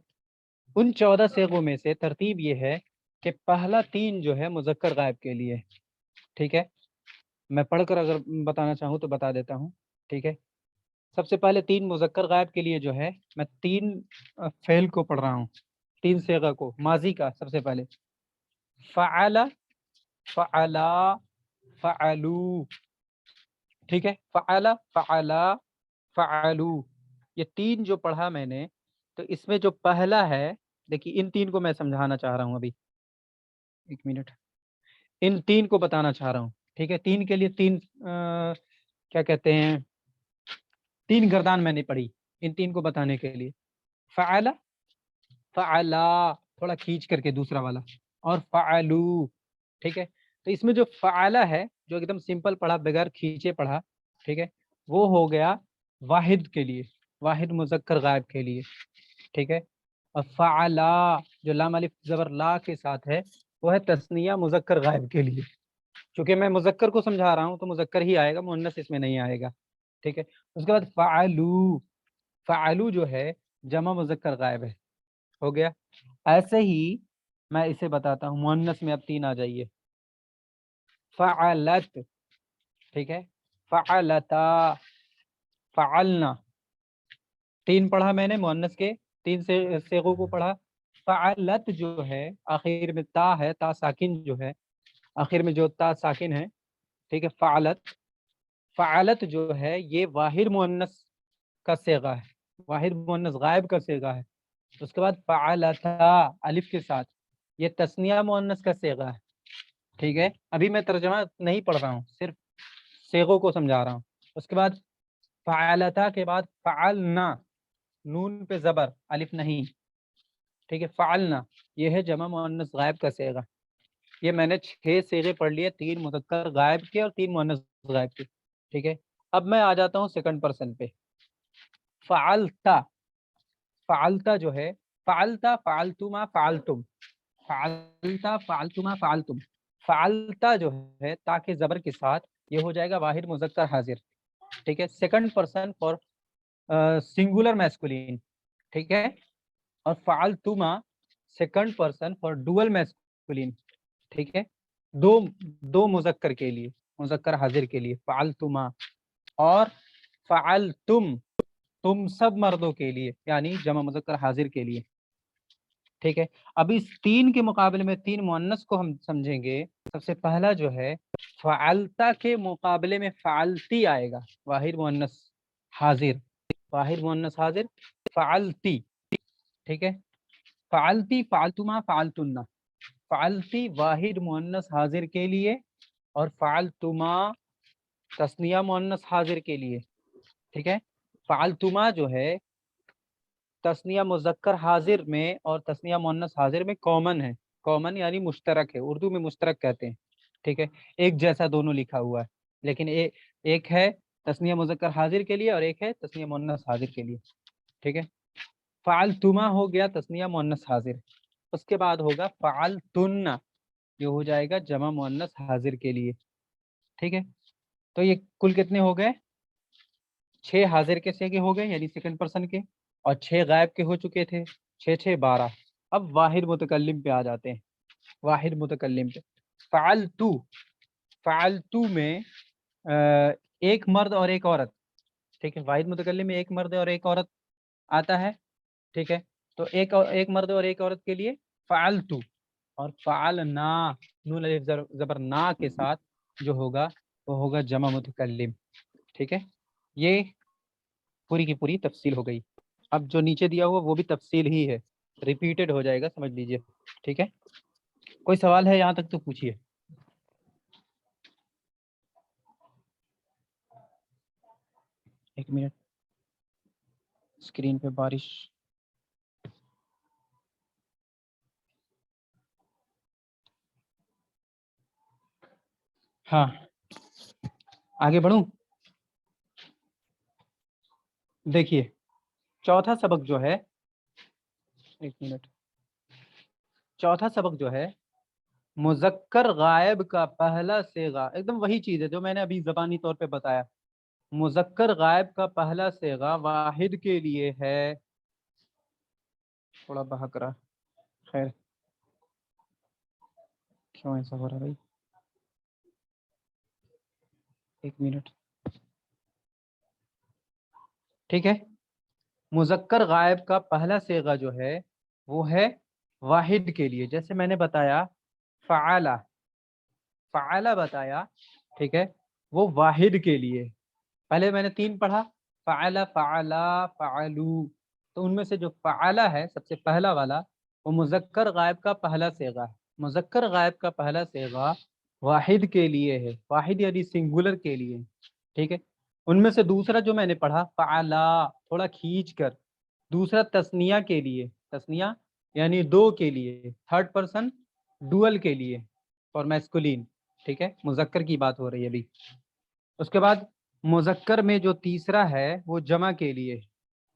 ان 14 صیغوں میں سے ترتیب یہ ہے کہ پہلا 3 جو ہے مذکر غائب کے لیے، ٹھیک ہے۔ میں پڑھ کر اگر بتانا چاہوں تو بتا دیتا ہوں، ٹھیک ہے۔ سب سے پہلے 3 مذکر غائب کے لیے جو ہے میں 3 فعل کو پڑھ رہا ہوں، 3 صیغہ کو۔ ماضی کا سب سے پہلے فعل، فعلا، فعلو، ٹھیک ہے، فعل، فعلا، فعلو، یہ 3 جو پڑھا میں نے، تو اس میں جو پہلا ہے، دیکھیے ان 3 کو میں سمجھانا چاہ رہا ہوں ابھی، 1 منٹ، ان 3 کو بتانا چاہ رہا ہوں، ٹھیک ہے۔ 3 کے لیے 3 کیا کہتے ہیں؟ 3 گردان میں نے پڑھی ان 3 کو بتانے کے لیے، فعل، فعلا، تھوڑا کھینچ کر کے دوسرا والا، اور فعلو، ٹھیک ہے۔ تو اس میں جو فعلا ہے، جو ایک دم سمپل پڑھا بغیر کھینچے پڑھا، ٹھیک ہے، وہ ہو گیا واحد کے لیے، واحد مذکر غائب کے لیے، ٹھیک ہے۔ اور فعلا جو لام الف زبر لا کے ساتھ ہے، وہ ہے تثنیہ مذکر غائب کے لیے، چونکہ میں مذکر کو سمجھا رہا ہوں تو مذکر ہی آئے گا، مؤنث اس میں نہیں آئے گا، ٹھیک ہے۔ اس کے بعد فعلو، فعلو جو ہے جمع مذکر غائب ہے، ہو گیا۔ ایسے ہی میں اسے بتاتا ہوں، مؤنث میں اب 3 آ جائیے، فعلت، ٹھیک ہے، فعلتا، فعلنا، 3 پڑھا میں نے مؤنث کے، 3 صیغوں کو پڑھا، فعلت جو ہے آخر میں تا ہے، تا ساکن جو ہے آخر میں جو تا ساکن ہے، ٹھیک ہے، فعلت، فعلت جو ہے یہ واحد مؤنث کا صیغہ ہے، واحد مؤنث غائب کا صیغہ ہے۔ اس کے بعد فعلتا الف کے ساتھ، یہ تثنیہ مؤنث کا صیغہ ہے، ٹھیک ہے۔ ابھی میں ترجمہ نہیں پڑھ رہا ہوں، صرف صیغوں کو سمجھا رہا ہوں۔ اس کے بعد فعلتا کے بعد فعلنا، نون پہ زبر الف نہیں، ٹھیک ہے، فعلنا یہ ہے جمع مؤنث غائب کا صیغہ۔ یہ میں نے 6 صیغے پڑھ لیے، 3 مذکر غائب کے اور 3 مؤنث غائب کے، ٹھیک ہے۔ اب میں آ جاتا ہوں سیکنڈ پرسن پہ، فعلتا، فعلتا جو ہے فعلتا فعلتما فعلتم، فعلتا فعلتما فعلتم، فعلتا جو ہے تاکہ زبر کے ساتھ یہ ہو جائے گا واحد مذکر حاضر، ٹھیک ہے، second person for singular masculine, ٹھیک ہے۔ اور فعلتما second person for dual masculine, ٹھیک ہے، دو مذکر کے لیے، مذکر حاضر کے لیے فعلتما۔ اور فعلتم تم سب مردوں کے لیے، یعنی جمع مذکر حاضر کے لیے، ٹھیک ہے۔ اب اس 3 کے مقابلے میں 3 مؤنث کو ہم سمجھیں گے۔ سب سے پہلا جو ہے فعلتا کے مقابلے میں فعلتی آئے گا، واحد مؤنث حاضر، واحد مؤنث حاضر فعلتی، ٹھیک ہے۔ فعلتی فعلتما فعلتن، فعلتی واحد مؤنث حاضر کے لیے اور فعلتما تثنیہ مؤنث حاضر کے لیے، ٹھیک ہے۔ فعلتما جو ہے تثنیہ مذکر حاضر میں اور تثنیہ مؤنث حاضر میں کامن ہے، کامن یعنی مشترک ہے، اردو میں مشترک کہتے ہیں، ٹھیک ہے، ایک جیسا دونوں لکھا ہوا ہے، لیکن ایک ہے تثنیہ مذکر حاضر کے لیے اور ایک ہے تثنیہ مؤنث حاضر کے لیے، ٹھیک ہے۔ فعلتما ہو گیا تثنیہ مؤنث حاضر، اس کے بعد ہوگا فعلتن، جو ہو جائے گا جمع مؤنث حاضر کے لیے، ٹھیک ہے۔ تو یہ کل کتنے ہو گئے؟ 6 حاضر کے صیغے ہو گئے یعنی سیکنڈ پرسن کے، اور 6 غائب کے ہو چکے تھے، 6 6 12۔ اب واحد متکلم پہ آ جاتے ہیں، واحد متکلم پہ۔ فعلتو، فعلتو میں ایک مرد اور ایک عورت، ٹھیک ہے، واحد متکلم میں ایک مرد اور ایک عورت آتا ہے، ٹھیک ہے۔ تو ایک مرد اور ایک عورت کے لیے فعلتو، اور فعلنا نون الف زبر نا کے ساتھ جو ہوگا وہ ہوگا جمع متکلم، ٹھیک ہے۔ یہ پوری کی پوری تفصیل ہو گئی۔ اب جو نیچے دیا ہوا وہ بھی تفصیل ہی ہے، ریپیٹڈ ہو جائے گا، سمجھ لیجئے، ٹھیک ہے۔ کوئی سوال ہے یہاں تک تو پوچھیے۔ ایک منٹ، اسکرین پہ بارش، ہاں آگے بڑھوں۔ دیکھیے چوتھا سبق جو ہے، ایک منٹ، چوتھا سبق جو ہے مذکر غائب کا پہلا صیغہ، ایک دم وہی چیز ہے جو میں نے ابھی زبانی طور پہ بتایا۔ مذکر غائب کا پہلا صیغہ واحد کے لیے ہے، تھوڑا بہک رہا، خیر کیوں ایسا ہو رہا بھائی، ایک منٹ، ٹھیک ہے۔ مذکر غائب کا پہلا صیغہ جو ہے وہ ہے واحد کے لیے، جیسے میں نے بتایا فعلا، فعلا بتایا، ٹھیک ہے، وہ واحد کے لیے۔ پہلے میں نے 3 پڑھا، فعلا فعلا فعلو، تو ان میں سے جو فعلا ہے سب سے پہلا والا وہ مذکر غائب کا پہلا صیغہ ہے۔ مذکر غائب کا پہلا صیغہ واحد کے لیے ہے، واحد یعنی سنگولر کے لیے، ٹھیک ہے۔ ان میں سے دوسرا جو میں نے پڑھا فعلا، تھوڑا کھینچ کر، دوسرا تثنیہ کے لیے، تثنیہ یعنی 2 کے لیے، تھرڈ پرسن ڈوئل کے لیے اور میسکولین، ٹھیک ہے، مذکر کی بات ہو رہی ہے ابھی۔ اس کے بعد مذکر میں جو تیسرا ہے وہ جمع کے لیے،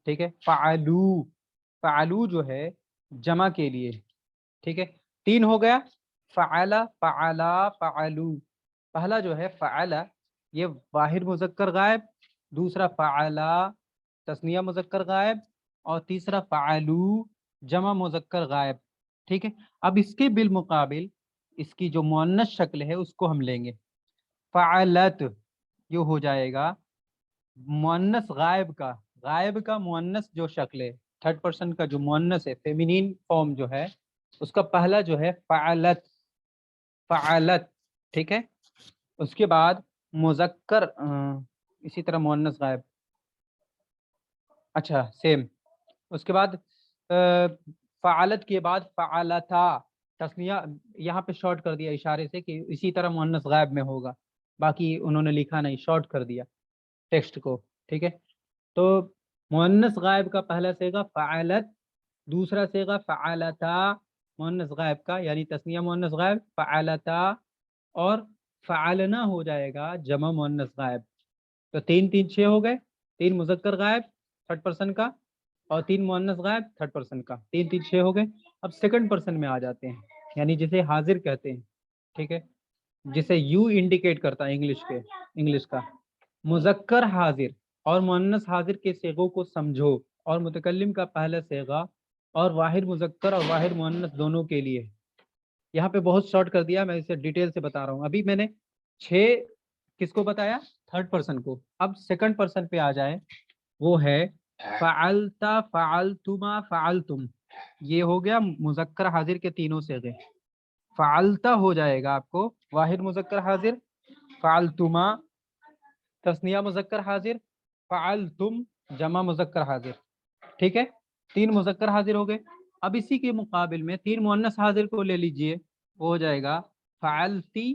ٹھیک ہے، فعلو، فعلو جو ہے جمع کے لیے، ٹھیک ہے۔ 3 ہو گیا، فعلا فعلا فعلو۔ پہلا جو ہے فعلا یہ واحد مذکر غائب، دوسرا فعلا تثنیہ مذکر غائب، اور تیسرا فعلو جمع مذکر غائب، ٹھیک ہے۔ اب اس کے بالمقابل اس کی جو مؤنث شکل ہے اس کو ہم لیں گے، فعلت، یہ ہو جائے گا مؤنث غائب کا، غائب کا مؤنث جو شکل ہے थर्ड पर्सन का जो मुअन्नस है, फेमिनिन फॉर्म जो है, उसका पहला जो है फ़अलत, फ़अलत, ठीक है। उसके बाद मुज़क्कर, इसी तरह मुअन्नस गायब, अच्छा सेम। उसके बाद फ़अलत के बाद फ़अलता, तस्निया यहाँ पे शॉर्ट कर दिया इशारे से कि इसी तरह मुअन्नस गायब में होगा, बाकी उन्होंने लिखा नहीं, शॉर्ट कर दिया टेक्स्ट को, ठीक है। तो मुअन्नस गायब का पहला सेगा फ़अलत, दूसरा सेगा फ़अलता मुअन्नस गायब का, यानी तस्निया मुअन्नस गायब फ़अलता, और फ़अलना हो जाएगा जमा मुअन्नस गायब। तो 3 3 6 हो गए, 3 मुज़क्कर गायब थर्ड पर्सन का और 3 मुअन्नस गायब थर्ड पर्सन का, 3 3 6 हो गए। अब सेकंड पर्सन में आ जाते हैं, यानी जिसे हाजिर कहते हैं, ठीक है, जिसे यू इंडिकेट करता है इंग्लिश का। मुज़क्कर हाजिर और मुअन्नस हाजिर के सेगों को समझो, और मुतकल्लिम का पहला सेगा और वाहिद मुज़क्कर और वाहिद मुअन्नस दोनों के लिए। यहाँ पे बहुत शॉर्ट कर दिया, मैं इसे डिटेल से बता रहा हूँ। अभी मैंने 6 किसको बताया, थर्ड पर्सन को। अब सेकंड पर्सन पे आ जाए, वो है फ़अलता, फ़अलतुमा, फ़अलतुम। ये हो गया मुज़क्कर हाजिर के तीनों सेगे। फ़अलता हो जाएगा आपको वाहिद मुज़क्कर हाजिर, फ़अलतुमा तस्निया मुज़क्कर हाजिर, फ़अलतुम जमा मुज़क्कर हाजिर, ठीक है। 3 मुज़क्कर हाजिर हो गए। अब इसी के मुकाबिल में 3 मुअन्नस हाजिर को ले लीजिए, वो हो जाएगा फ़अलती,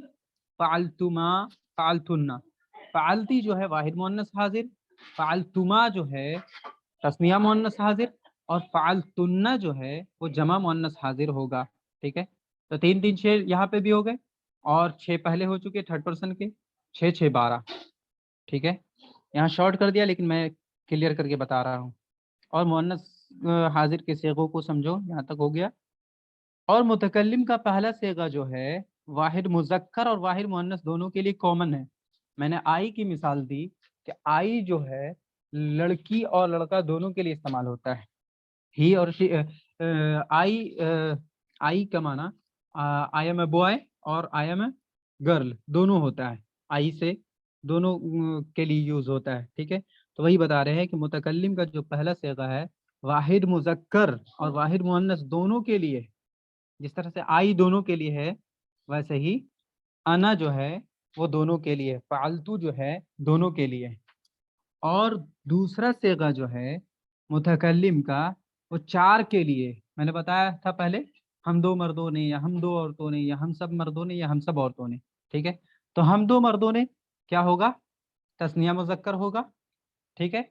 फ़अलतुमा, फ़अलतुन्ना। फ़अलती जो है वाहिद मुअन्नस हाजिर, फ़अलतुमा जो है तस्निया मुअन्नस हाजिर, और फ़अलतुन्ना जो है वो जमा मुअन्नस हाजिर होगा, ठीक है। तो 3 3 6 यहाँ पे भी हो गए, और 6 पहले हो चुके थर्ड पर्सन के, 6 6 12, ठीक है। यहाँ शॉर्ट कर दिया, लेकिन मैं क्लियर करके बता रहा हूँ। और मुअन्नस हाजिर के सेगों को समझो, यहाँ तक हो गया। और मुतकल्लिम का पहला सेगा जो है वाहिद मुज़क्कर और वाहिद मुअन्नस दोनों के लिए कॉमन है। मैंने आई की मिसाल दी कि आई जो है लड़की और लड़का दोनों के लिए इस्तेमाल होता है। ही और शी, आई का माना आई एम ए बॉय और आई एम ए गर्ल दोनों होता है, आई से दोनों के लिए यूज होता है, ठीक है। तो वही बता रहे हैं कि मुतकल्लिम का जो पहला सेगा है वाहिद मुज़क्कर और वाहिद मुअन्नस दोनों के लिए, जिस तरह से आई दोनों के लिए है, वैसे ही अना जो है वो दोनों के लिए, फालतू जो है दोनों के लिए। और दूसरा सेगा जो है मुतकल्लिम का, वो 4 के लिए। मैंने बताया था पहले, हम दो मर्दों ने, या हम दो औरतों ने, या हम सब मर्दों ने, या हम सब औरतों ने, ठीक है। तो हम दो मर्दों ने क्या होगा, तस्निया मुज़क्कर होगा, ठीक है।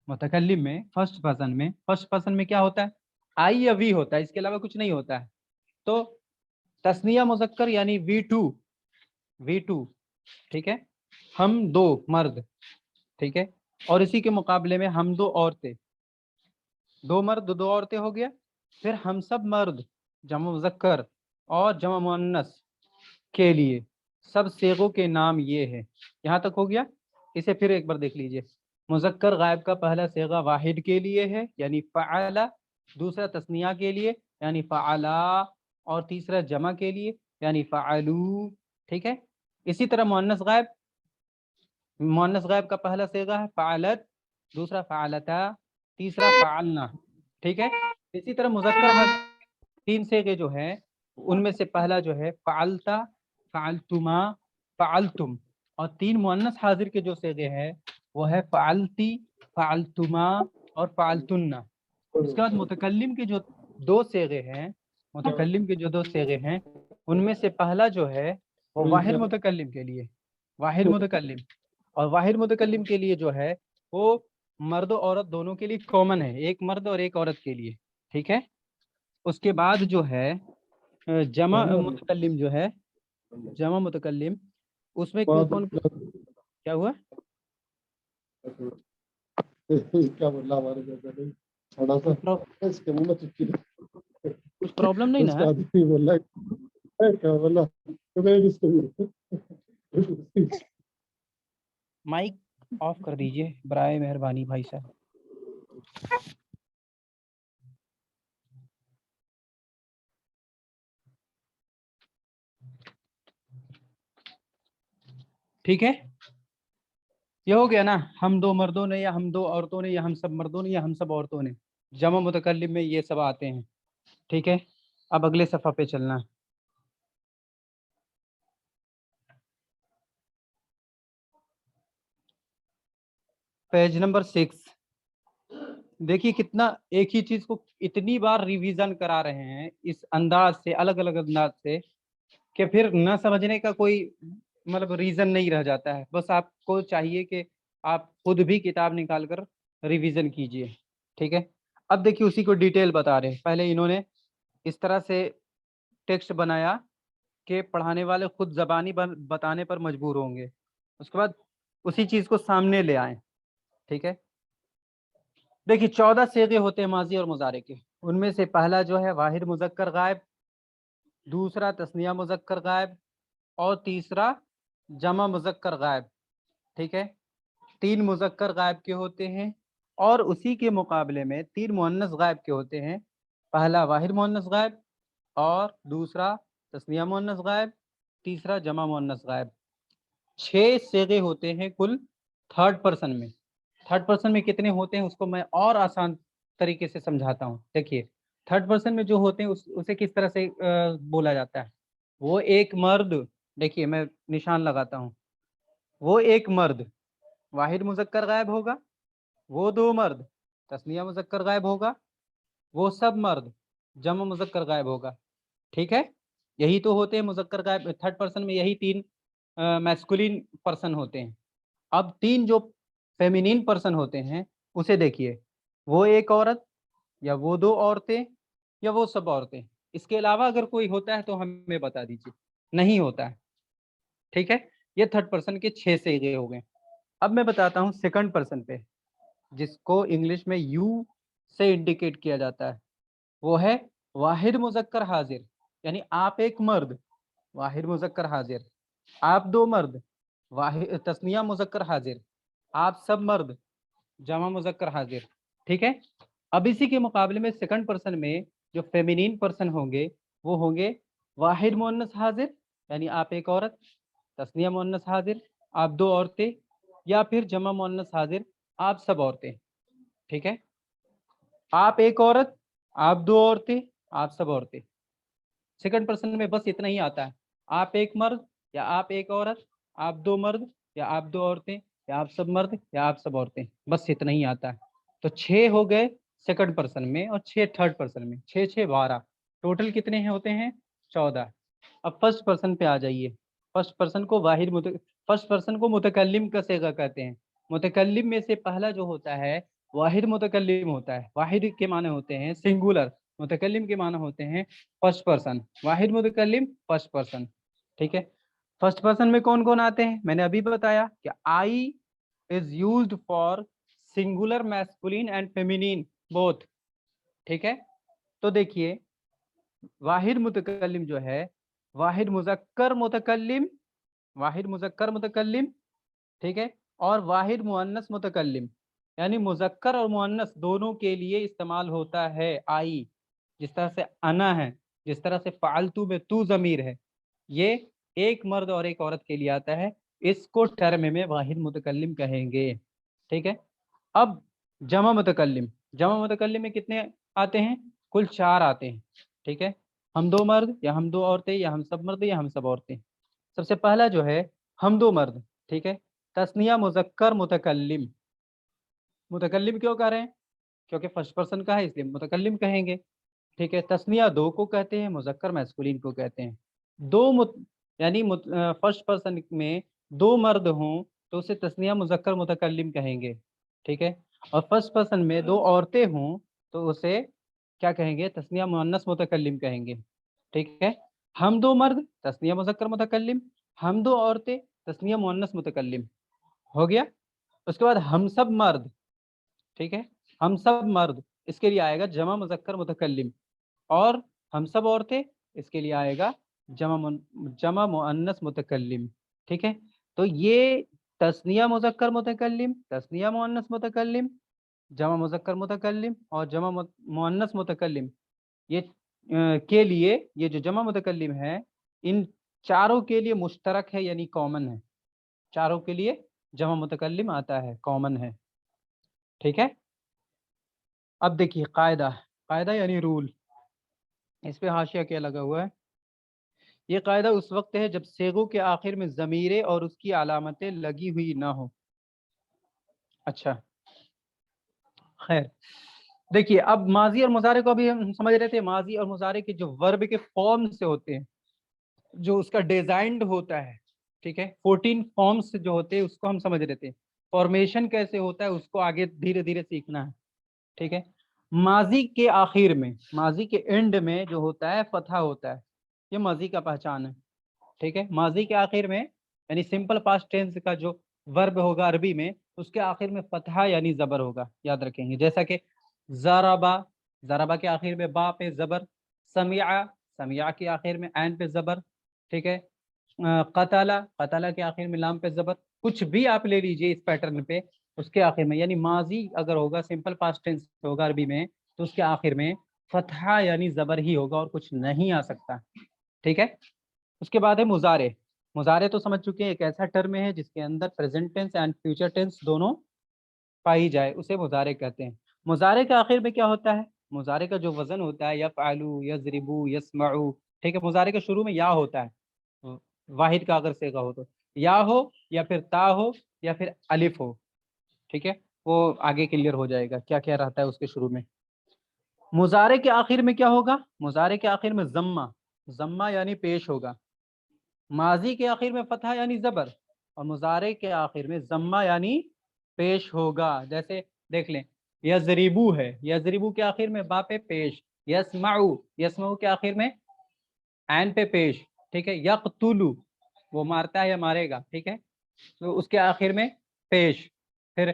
मुतकल्लिम में फर्स्ट पर्सन में क्या होता है, आई या वी होता है, इसके अलावा कुछ नहीं होता है। तो तस्निया मुज़क्कर यानी वी टू, ठीक है, हम दो मर्द, ठीक है। और इसी के मुकाबले में हम दो औरतें, दो मर्द दो औरतें हो गया। फिर हम सब मर्द जमा मुज़क्कर और जमा मुअन्नस के लिए सब सेगों के नाम ये है। यहाँ तक हो गया। इसे फिर एक बार देख लीजिए। मुज़क्कर गायब का पहला सेगा वाहिद के लिए है, यानी फ़अला, दूसरा तस्निया के लिए यानी फ़अला, और तीसरा जमा के लिए यानी फ़अलू, ठीक है। इसी तरह मुअन्नस गायब का पहला सेगा है फ़अलत, दूसरा फ़अलता, तीसरा फ़अलना, ठीक है। इसी तरह मुज़क्कर हाजिर 3 सेगे जो हैं, उनमें से पहला जो है फ़अलता, फ़अलतुमा, फ़अलतुम, और 3 मुअन्नस हाजिर के जो सेगे हैं वो है फ़अलती, फ़अलतुमा और फ़अलतुन्ना। उसके बाद मुतकल्लिम के जो दो सेगे हैं, उनमें से पहला जो है वो वाहिद मुतकल्लिम के लिए, वाहिद मुतकल्लिम, और वाहिद मुतकल्लिम के लिए जो है वो मर्द और औरत दोनों के लिए कॉमन है, एक मर्द और एक औरत के लिए, ठीक है। उसके बाद जो है जमा मुतकल्लिम जो है, जमा मुतकल्लिम, उसमें कौन, क्या हुआ, क्या बोला हमारे घर पे थोड़ा सा इसके मुंह में चिपकी कुछ प्रॉब्लम नहीं ना उसका है। आदमी बोला क्या बोला तो मैं इसको माइक ऑफ कर दीजिए बराए मेहरबानी भाई साहब। ठीक है, ये हो गया ना, हम दो मर्दों ने, या हम दो औरतों ने, या हम सब मर्दों ने, या हम सब औरतों ने। जमा मुतकल्लिम में ये सब आते हैं। ठीक है, अब अगले सफ़ा पे चलना है। Page number 6। देखिए कितना एक ही चीज को इतनी बार रिवीजन करा रहे हैं इस अंदाज से, अलग अलग अंदाज से, कि फिर न समझने का कोई मतलब रीजन नहीं रह जाता है। बस आपको चाहिए कि आप खुद भी किताब निकाल कर रिवीजन कीजिए। ठीक है, अब देखिए उसी को डिटेल बता रहे हैं। पहले इन्होंने इस तरह से टेक्स्ट बनाया कि पढ़ाने वाले खुद जबानी बताने पर मजबूर होंगे। उसके बाद उसी चीज को सामने ले आए। ठीक है, देखिए 14 सेगे होते हैं माजी और मुजारे के। उनमें से पहला जो है वाहिद मुजक्कर गायब, दूसरा तस्निया मुजक्कर गायब, और तीसरा जमा मुजक्कर गायब। ठीक है, 3 मुजक्कर गायब के होते हैं, और उसी के मुकाबले में 3 मुअन्नस गायब के होते हैं। पहला वाहिद मुअन्नस गायब, और दूसरा तस्निया मुअन्नस गायब, तीसरा जमा मुअन्नस गायब। 6 सेगे होते हैं कुल थर्ड पर्सन में। थर्ड पर्सन में कितने होते हैं उसको मैं और आसान तरीके से समझाता हूँ। देखिए थर्ड पर्सन में जो होते हैं उसे किस तरह से बोला जाता है। वो एक मर्द, देखिए मैं निशान लगाता हूँ, वो एक मर्द वाहिद मुजक्कर गायब होगा, वो 2 मर्द तस्निया मुजक्कर गायब होगा, वो सब मर्द जमा मुजक्कर गायब होगा। ठीक है, यही तो होते हैं मुजक्कर गायब। थर्ड पर्सन में यही 3 मैस्कुलिन पर्सन होते हैं। अब 3 जो फेमिनिन पर्सन होते हैं उसे देखिए, वो एक औरत, या वो 2 औरतें, या वो सब औरतें। इसके अलावा अगर कोई होता है तो हमें बता दीजिए। नहीं होता है। ठीक है, ये थर्ड पर्सन के 6 सेगे हो गए। अब मैं बताता हूँ सेकंड पर्सन पे, जिसको इंग्लिश में यू से इंडिकेट किया जाता है। वो है वाहिद मुजक्कर हाजिर, यानी आप एक मर्द वाहिद मुजक्कर हाजिर, आप 2 मर्द वाहिद तस्निया मुजक्कर हाजिर, आप सब मर्द जमा मुजक्कर हाजिर। ठीक है, अब इसी के मुकाबले में सेकंड पर्सन में जो फेमिनिन पर्सन होंगे वो होंगे वाहिद मुअन्नस हाजिर, यानी आप एक औरत, तस्निया मुअन्नस हाजिर आप 2 औरतें, या फिर जमा मुअन्नस हाजिर आप सब औरतें। ठीक है, आप एक औरत, आप 2 औरतें, आप सब औरतें। सेकंड पर्सन में बस इतना ही आता है, आप एक मर्द या आप एक औरत, आप 2 मर्द या आप 2 औरतें, या आप सब मर्द या आप सब औरतें, बस इतना ही आता है। तो 6 हो गए सेकंड पर्सन में और 6 थर्ड पर्सन में, 6 6 12, टोटल कितने होते हैं 14। अब फर्स्ट पर्सन पे आ जाइए। फर्स्ट पर्सन को फर्स्ट पर्सन को मुतकल्लिम का सेगा कहते हैं। मुतकल्लिम में से पहला जो होता है वाहिद मुतकल्लिम होता है। वाहिद के माने होते हैं सिंगुलर, मुतकल्लिम के माने होते हैं फर्स्ट पर्सन। वाहिद मुतकल्लिम फर्स्ट पर्सन। ठीक है, फर्स्ट पर्सन में कौन कौन आते हैं मैंने अभी बताया कि I is used for singular masculine and feminine both. ठीक है, तो देखिए वाहिद मुतकल्लिम जो है वाहिद मुजक्कर मुतकल्लिम, वाहिद मुजक्कर मुतकल्लिम, ठीक है, और वाहिद मुअन्नस मुतकल्लिम, यानी मुजक्कर और मुअन्नस दोनों के लिए इस्तेमाल होता है आई। जिस तरह से अना है, जिस तरह से फालतू में तू जमीर है, ये एक मर्द और एक औरत के लिए आता है। इसको टर्म में वाहिद मुतकल्लिम कहेंगे। ठीक है, अब जमा मुतकल्लिम, जमा मुतकल्लिम में कितने आते हैं कुल 4 आते हैं। ठीक है, हम 2 मर्द या हम 2 औरतें या हम सब मर्द या हम सब औरतें। सबसे पहला जो है हम 2 मर्द। ठीक है, तस्निया मुजक्कर मुतकल्लिम। मुतकल्लिम क्यों कह रहे हैं, क्योंकि फर्स्ट पर्सन का है इसलिए मुतकल्लिम कहेंगे। ठीक है, तस्निया 2 को कहते हैं, मुजक्कर मैस्कुलिन को कहते हैं। यानी फर्स्ट पर्सन में 2 मर्द हों तो उसे तस्निया मुजक्कर मुतकल्लिम कहेंगे। ठीक है, और फर्स्ट पर्सन में 2 औरतें हों तो उसे क्या कहेंगे, तस्निया मुअन्नस मुतकल्लिम कहेंगे। ठीक है, हम 2 मर्द तस्निया मुजक्कर मुतकल्लिम, हम 2 औरतें तस्निया मुअन्नस मुतकल्लिम, हो गया। उसके बाद हम सब मर्द। ठीक है, हम सब मर्द इसके लिए आएगा जमा मुजक्कर मुतकल्लिम, और हम सब औरतें इसके लिए आएगा जमा मुअन्नस मुतकल्लिम। ठीक है, तो ये तस्निया मुजक्कर मुतकल्लिम, तस्निया मुअन्नस मुतकल्लिम, जमा मुजक्कर मुतकल्लिम और जमा मुअन्नस मुतकल्लिम, ये के लिए ये जो जमा मुतकल्लिम है इन चारों के लिए मुश्तरक है, यानी कॉमन है। चारों के लिए जमा मुतकल्लिम आता है, कॉमन है। ठीक है, اب دیکھیے قاعدہ، قاعدہ یعنی رول، اس پہ حاشیہ کیا لگا ہوا ہے؟ یہ قاعدہ اس وقت ہے جب صیغوں کے آخر میں ضمیریں اور اس کی علامتیں لگی ہوئی نہ ہو۔ اچھا خیر، دیکھیے اب ماضی اور مضارع کو ابھی ہم سمجھ رہے تھے، ماضی اور مضارع کے جو ورب کے فارم سے ہوتے ہیں، جو اس کا ڈیزائنڈ ہوتا ہے، ٹھیک ہے، 14 فارمز جو ہوتے ہیں اس کو ہم سمجھ رہے تھے، فارمیشن کیسے ہوتا ہے اس کو آگے دھیرے دھیرے سیکھنا ہے، ٹھیک ہے۔ ماضی کے آخر میں، ماضی کے اینڈ میں جو ہوتا ہے فتحہ ہوتا ہے، یہ ماضی کا پہچان ہے، ٹھیک ہے۔ ماضی کے آخر میں یعنی سمپل پاسٹ ٹینس کا جو ورب ہوگا عربی میں، اس کے آخر میں فتحہ یعنی زبر ہوگا، یاد رکھیں گے، جیسا کہ ضربا، ضربا کے آخر میں با پہ زبر، سمعا، سمعا کے آخر میں عین پہ زبر، ٹھیک ہے۔ قتل، قتل کے آخر میں لام پہ زبر، کچھ بھی آپ لے لیجئے اس پیٹرن پہ، اس کے آخر میں یعنی ماضی اگر ہوگا سمپل پاسٹ ٹینس ہوگا عربی میں تو اس کے آخر میں فتحہ یعنی زبر ہی ہوگا اور کچھ نہیں آ سکتا، ٹھیک ہے۔ اس کے بعد ہے مضارع۔ مضارع تو سمجھ چکے ہیں، ایک ایسا ٹرم ہے جس کے اندر present tense and future tense دونوں پائی جائے، اسے مضارع کہتے ہیں۔ مضارع کے آخر میں کیا ہوتا ہے؟ مضارع کا جو وزن ہوتا ہے یفعلوا، یضربوا، یسمعوا، ٹھیک ہے۔ مضارع کے شروع میں یا ہوتا ہے، واحد کا اگر صیغہ ہو تو یا ہو یا پھر تا ہو یا پھر الف ہو، ٹھیک ہے، وہ آگے کلیئر ہو جائے گا کیا کیا رہتا ہے اس کے شروع میں۔ مضارع کے آخر میں کیا ہوگا؟ مضارع کے آخر میں ضمہ، ضمہ یعنی پیش ہوگا۔ ماضی کے آخر میں فتحہ یعنی زبر، اور مضارع کے آخر میں ضمہ یعنی پیش ہوگا۔ جیسے دیکھ لیں، یضربو ہے، یضربو کے آخر میں با پہ پیش، یسمعو، یسمعو کے آخر میں عین پہ پیش، ٹھیک ہے۔ یقتلو، وہ مارتا ہے یا مارے گا، ٹھیک ہے، تو اس کے آخر میں پیش۔ پھر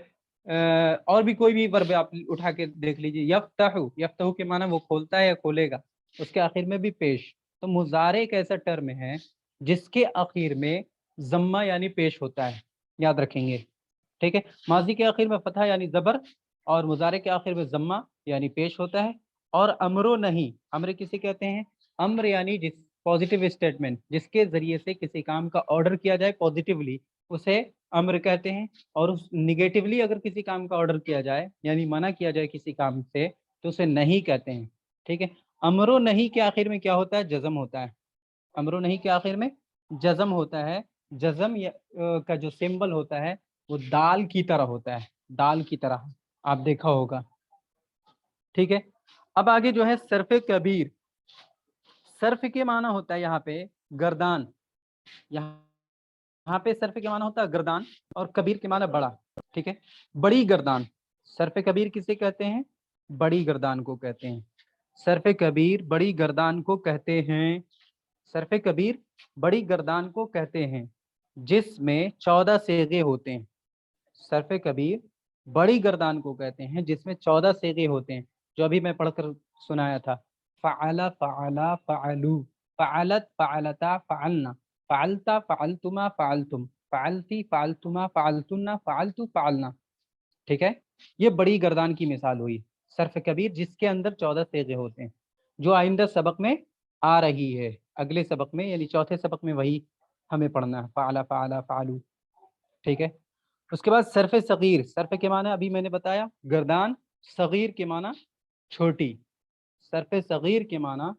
اور بھی کوئی بھی ورب آپ اٹھا کے دیکھ لیجیے، یفتحو، یفتحو کے معنی وہ کھولتا ہے یا کھولے گا، اس کے آخر میں بھی پیش۔ تو مضارع ایک ایسا ٹرم ہے جس کے آخر میں ضمہ یعنی پیش ہوتا ہے، یاد رکھیں گے، ٹھیک ہے۔ ماضی کے آخر میں فتحہ یعنی زبر، اور مضارع کے آخر میں ضمہ یعنی پیش ہوتا ہے۔ اور امر و نہیں، امر کسے کہتے ہیں؟ امر یعنی جس پازیٹیو اسٹیٹمنٹ، جس کے ذریعے سے کسی کام کا آرڈر کیا جائے پازیٹیولی، اسے امر کہتے ہیں۔ اور اس نگیٹیولی اگر کسی کام کا آرڈر کیا جائے یعنی منع کیا جائے کسی کام سے تو اسے نہیں کہتے ہیں، ٹھیک ہے۔ امر و نہیں کے آخر میں کیا ہوتا ہے؟ جزم ہوتا ہے۔ امر و نہیں کے آخر میں جزم ہوتا ہے۔ جزم کا جو سمبل ہوتا ہے وہ دال کی طرح ہوتا ہے، دال کی طرح آپ دیکھا ہوگا، ٹھیک ہے۔ اب آگے جو ہے صرف کبیر، صرف کے معنی ہوتا ہے یہاں پہ گردان، یہاں پہ صرف کے معنی ہوتا ہے گردان، اور کبیر کے معنی بڑا، ٹھیک ہے، بڑی گردان۔ صرف کبیر کسے کہتے ہیں؟ بڑی گردان کو کہتے ہیں۔ صرف کبیر بڑی گردان کو کہتے ہیں، صرف کبیر بڑی گردان کو کہتے ہیں جس میں 14 صیغے ہوتے ہیں۔ صرف کبیر بڑی گردان کو کہتے ہیں جس میں 14 صیغے ہوتے ہیں، جو ابھی میں پڑھ کر سنایا تھا، فعل، فعلا، فعلو، فعلت، فعلتا، فعلنا، فعلتا، فعلتما، فعلتم، فعلتی، فعلتما، فعلتن، فعلتو، فعلنا، ٹھیک ہے۔ یہ بڑی گردان کی مثال ہوئی، صرف کبیر جس کے اندر 14 صیغے ہوتے ہیں، جو آئندہ سبق میں آ رہی ہے، اگلے سبق میں یعنی چوتھے سبق میں وہی ہمیں پڑھنا ہے، فعلا، فعلا، فعلو، ٹھیک ہے۔ اس کے بعد صرف صغیر، صرف کے معنی ابھی میں نے بتایا گردان، صغیر کے معنی چھوٹی، صرف صغیر کے معنی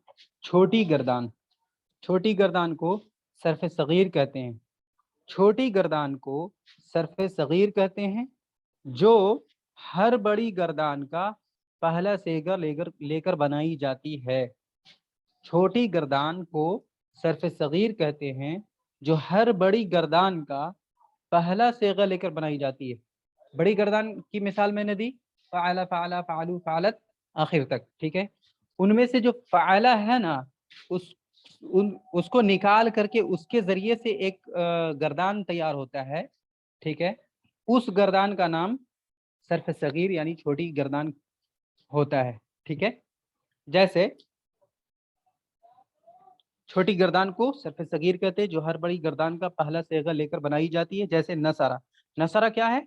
چھوٹی گردان، چھوٹی گردان کو صرف صغیر کہتے ہیں، چھوٹی گردان کو صرف صغیر کہتے ہیں جو ہر بڑی گردان کا پہلا صیغہ لے کر بنائی جاتی ہے۔ چھوٹی گردان کو صرف صغیر کہتے ہیں جو ہر بڑی گردان کا پہلا صیغہ لے کر بنائی جاتی ہے۔ بڑی گردان کی مثال میں نے دی، فعل، فعلا، فعلو، فعلت، آخر تک، ٹھیک ہے۔ ان میں سے جو فعلا ہے نا، اس کو نکال کر کے اس کے ذریعے سے ایک گردان تیار ہوتا ہے، ٹھیک ہے، اس گردان کا نام صرف صغیر یعنی چھوٹی گردان ہوتا ہے، ٹھیک ہے۔ جیسے چھوٹی گردان کو صرف صغیر کہتے ہیں جو ہر بڑی گردان کا پہلا صیغہ لے کر بنائی جاتی ہے، جیسے نصرہ، نصرہ کیا ہے؟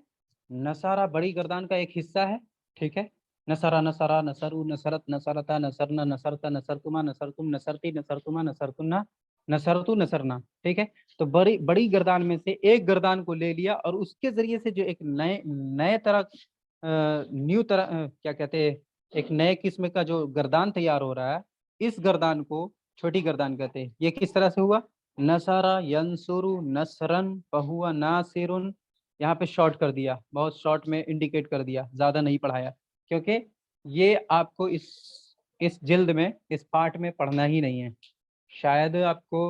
نصرہ بڑی گردان کا ایک حصہ ہے، ٹھیک ہے۔ نصرہ، نصرہ، نصرو، نصرت، نصرتا، نصرنا، نصرتا، نصرتما، نصرتم، نصرتی، نصرتما، نصرتنا، نصرتو، نصرنا، ٹھیک ہے۔ تو بڑی گردان میں سے ایک گردان کو لے لیا اور اس کے ذریعے سے جو ایک نئے طرح نیو طرح کیا کہتے ہیں ایک نئے قسم کا جو گردان تیار ہو رہا ہے، اس گردان کو چھوٹی گردان کہتے ہیں۔ یہ کس طرح سے ہوا؟ نصرا ینصرو نصرن فہو ناصر، یہاں پہ شارٹ کر دیا، بہت شارٹ میں انڈیکیٹ کر دیا، زیادہ نہیں پڑھایا، کیونکہ یہ آپ کو اس جلد میں، اس پارٹ میں پڑھنا ہی نہیں ہے، شاید آپ کو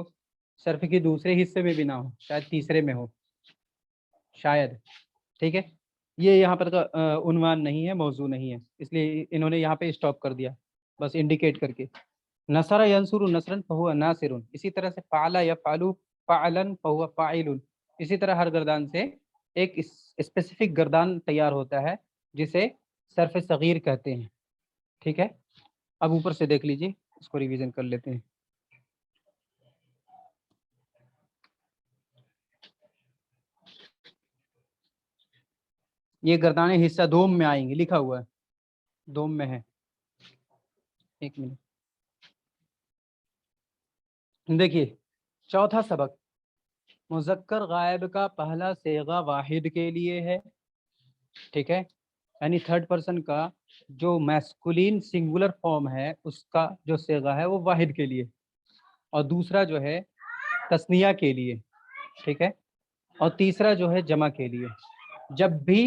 صرف کے دوسرے حصے میں بھی نہ ہو، شاید تیسرے میں ہو شاید، ٹھیک ہے۔ یہ یہاں پر عنوان نہیں ہے، موضوع نہیں ہے، اس لیے انہوں نے یہاں پہ اسٹاپ کر دیا بس انڈیکیٹ کر کے۔ نصر ینصر نصرا فہو ناصر، اسی طرح سے فعل یفعل فعلا فہو فاعل، اسی طرح ہر گردان سے ایک اسپیسیفک گردان تیار ہوتا ہے جسے صرف صغیر کہتے ہیں، ٹھیک ہے۔ اب اوپر سے دیکھ لیجیے، اس کو ریویژن کر لیتے ہیں۔ یہ گردانیں حصہ دوم میں آئیں گی، لکھا ہوا ہے دوم میں ہے، ایک منٹ دیکھیے۔ چوتھا سبق، مذکر غائب کا پہلا صیغہ واحد کے لیے ہے، ٹھیک ہے، یعنی تھرڈ پرسن کا جو میسکولین سنگولر فارم ہے اس کا جو صیغہ ہے وہ واحد کے لیے، اور دوسرا جو ہے تثنیہ کے لیے، ٹھیک ہے، اور تیسرا جو ہے جمع کے لیے۔ جب بھی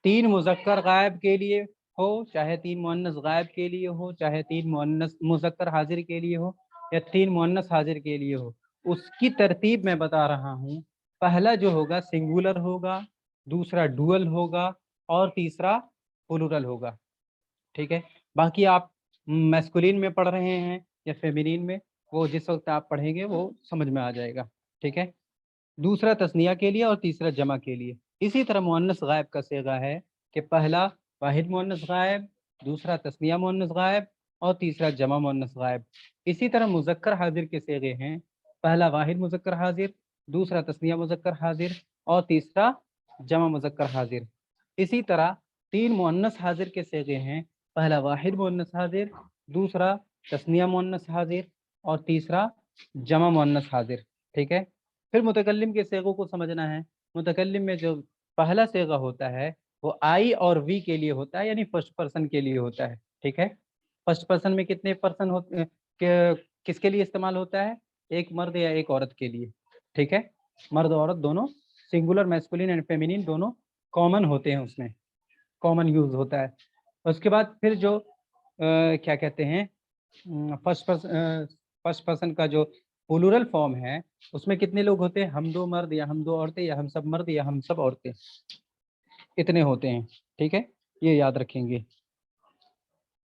تین مذکر غائب کے لیے ہو، چاہے تین مؤنث غائب کے لیے ہو، چاہے تین مؤنث مذکر حاضر کے لیے ہو، یا تین مؤنث حاضر کے لیے ہو، اس کی ترتیب میں بتا رہا ہوں۔ پہلا جو ہوگا سنگولر ہوگا، دوسرا ڈوئل ہوگا، اور تیسرا پلورل ہوگا، ٹھیک ہے۔ باقی آپ میسکولین میں پڑھ رہے ہیں یا فیمینین میں، وہ جس وقت آپ پڑھیں گے وہ سمجھ میں آ جائے گا، ٹھیک ہے۔ دوسرا تثنیہ کے لیے اور تیسرا جمع کے لیے۔ اسی طرح مؤنث غائب کا صیغہ ہے کہ پہلا واحد مؤنث غائب، دوسرا تثنیہ مؤنث غائب، اور تیسرا جمع مؤنث غائب۔ اسی طرح مذکر حاضر کے صیغے ہیں، پہلا واحد مذکر حاضر، دوسرا تثنیہ مذکر حاضر، اور تیسرا جمع مذکر حاضر۔ اسی طرح تین مؤنث حاضر کے صیغے ہیں، پہلا واحد مؤنث حاضر، دوسرا تثنیہ مؤنث حاضر، اور تیسرا جمع مؤنث حاضر، ٹھیک ہے۔ پھر متکلم کے صیغوں کو سمجھنا ہے۔ متکلم میں جو پہلا صیغہ ہوتا ہے وہ آئی اور وی کے لیے ہوتا ہے، یعنی فرسٹ پرسن کے لیے ہوتا ہے، ٹھیک ہے۔ فرسٹ پرسن میں کتنے پرسن ہوتے ہیں، کس کے لیے استعمال ہوتا ہے؟ ایک مرد یا ایک عورت کے لیے، ٹھیک ہے۔ مرد اور عورت دونوں، سنگولر میسکولین اینڈ فیمینین دونوں کامن ہوتے ہیں، اس میں کامن یوز ہوتا ہے۔ اس کے بعد پھر جو کیا کہتے ہیں فرسٹ پرسن کا جو پلورل فارم ہے، اس میں کتنے لوگ ہوتے ہیں؟ ہم دو مرد یا ہم دو عورتیں، یا ہم سب مرد یا ہم سب عورتیں، اتنے ہوتے ہیں، ٹھیک ہے، یہ یاد رکھیں گے۔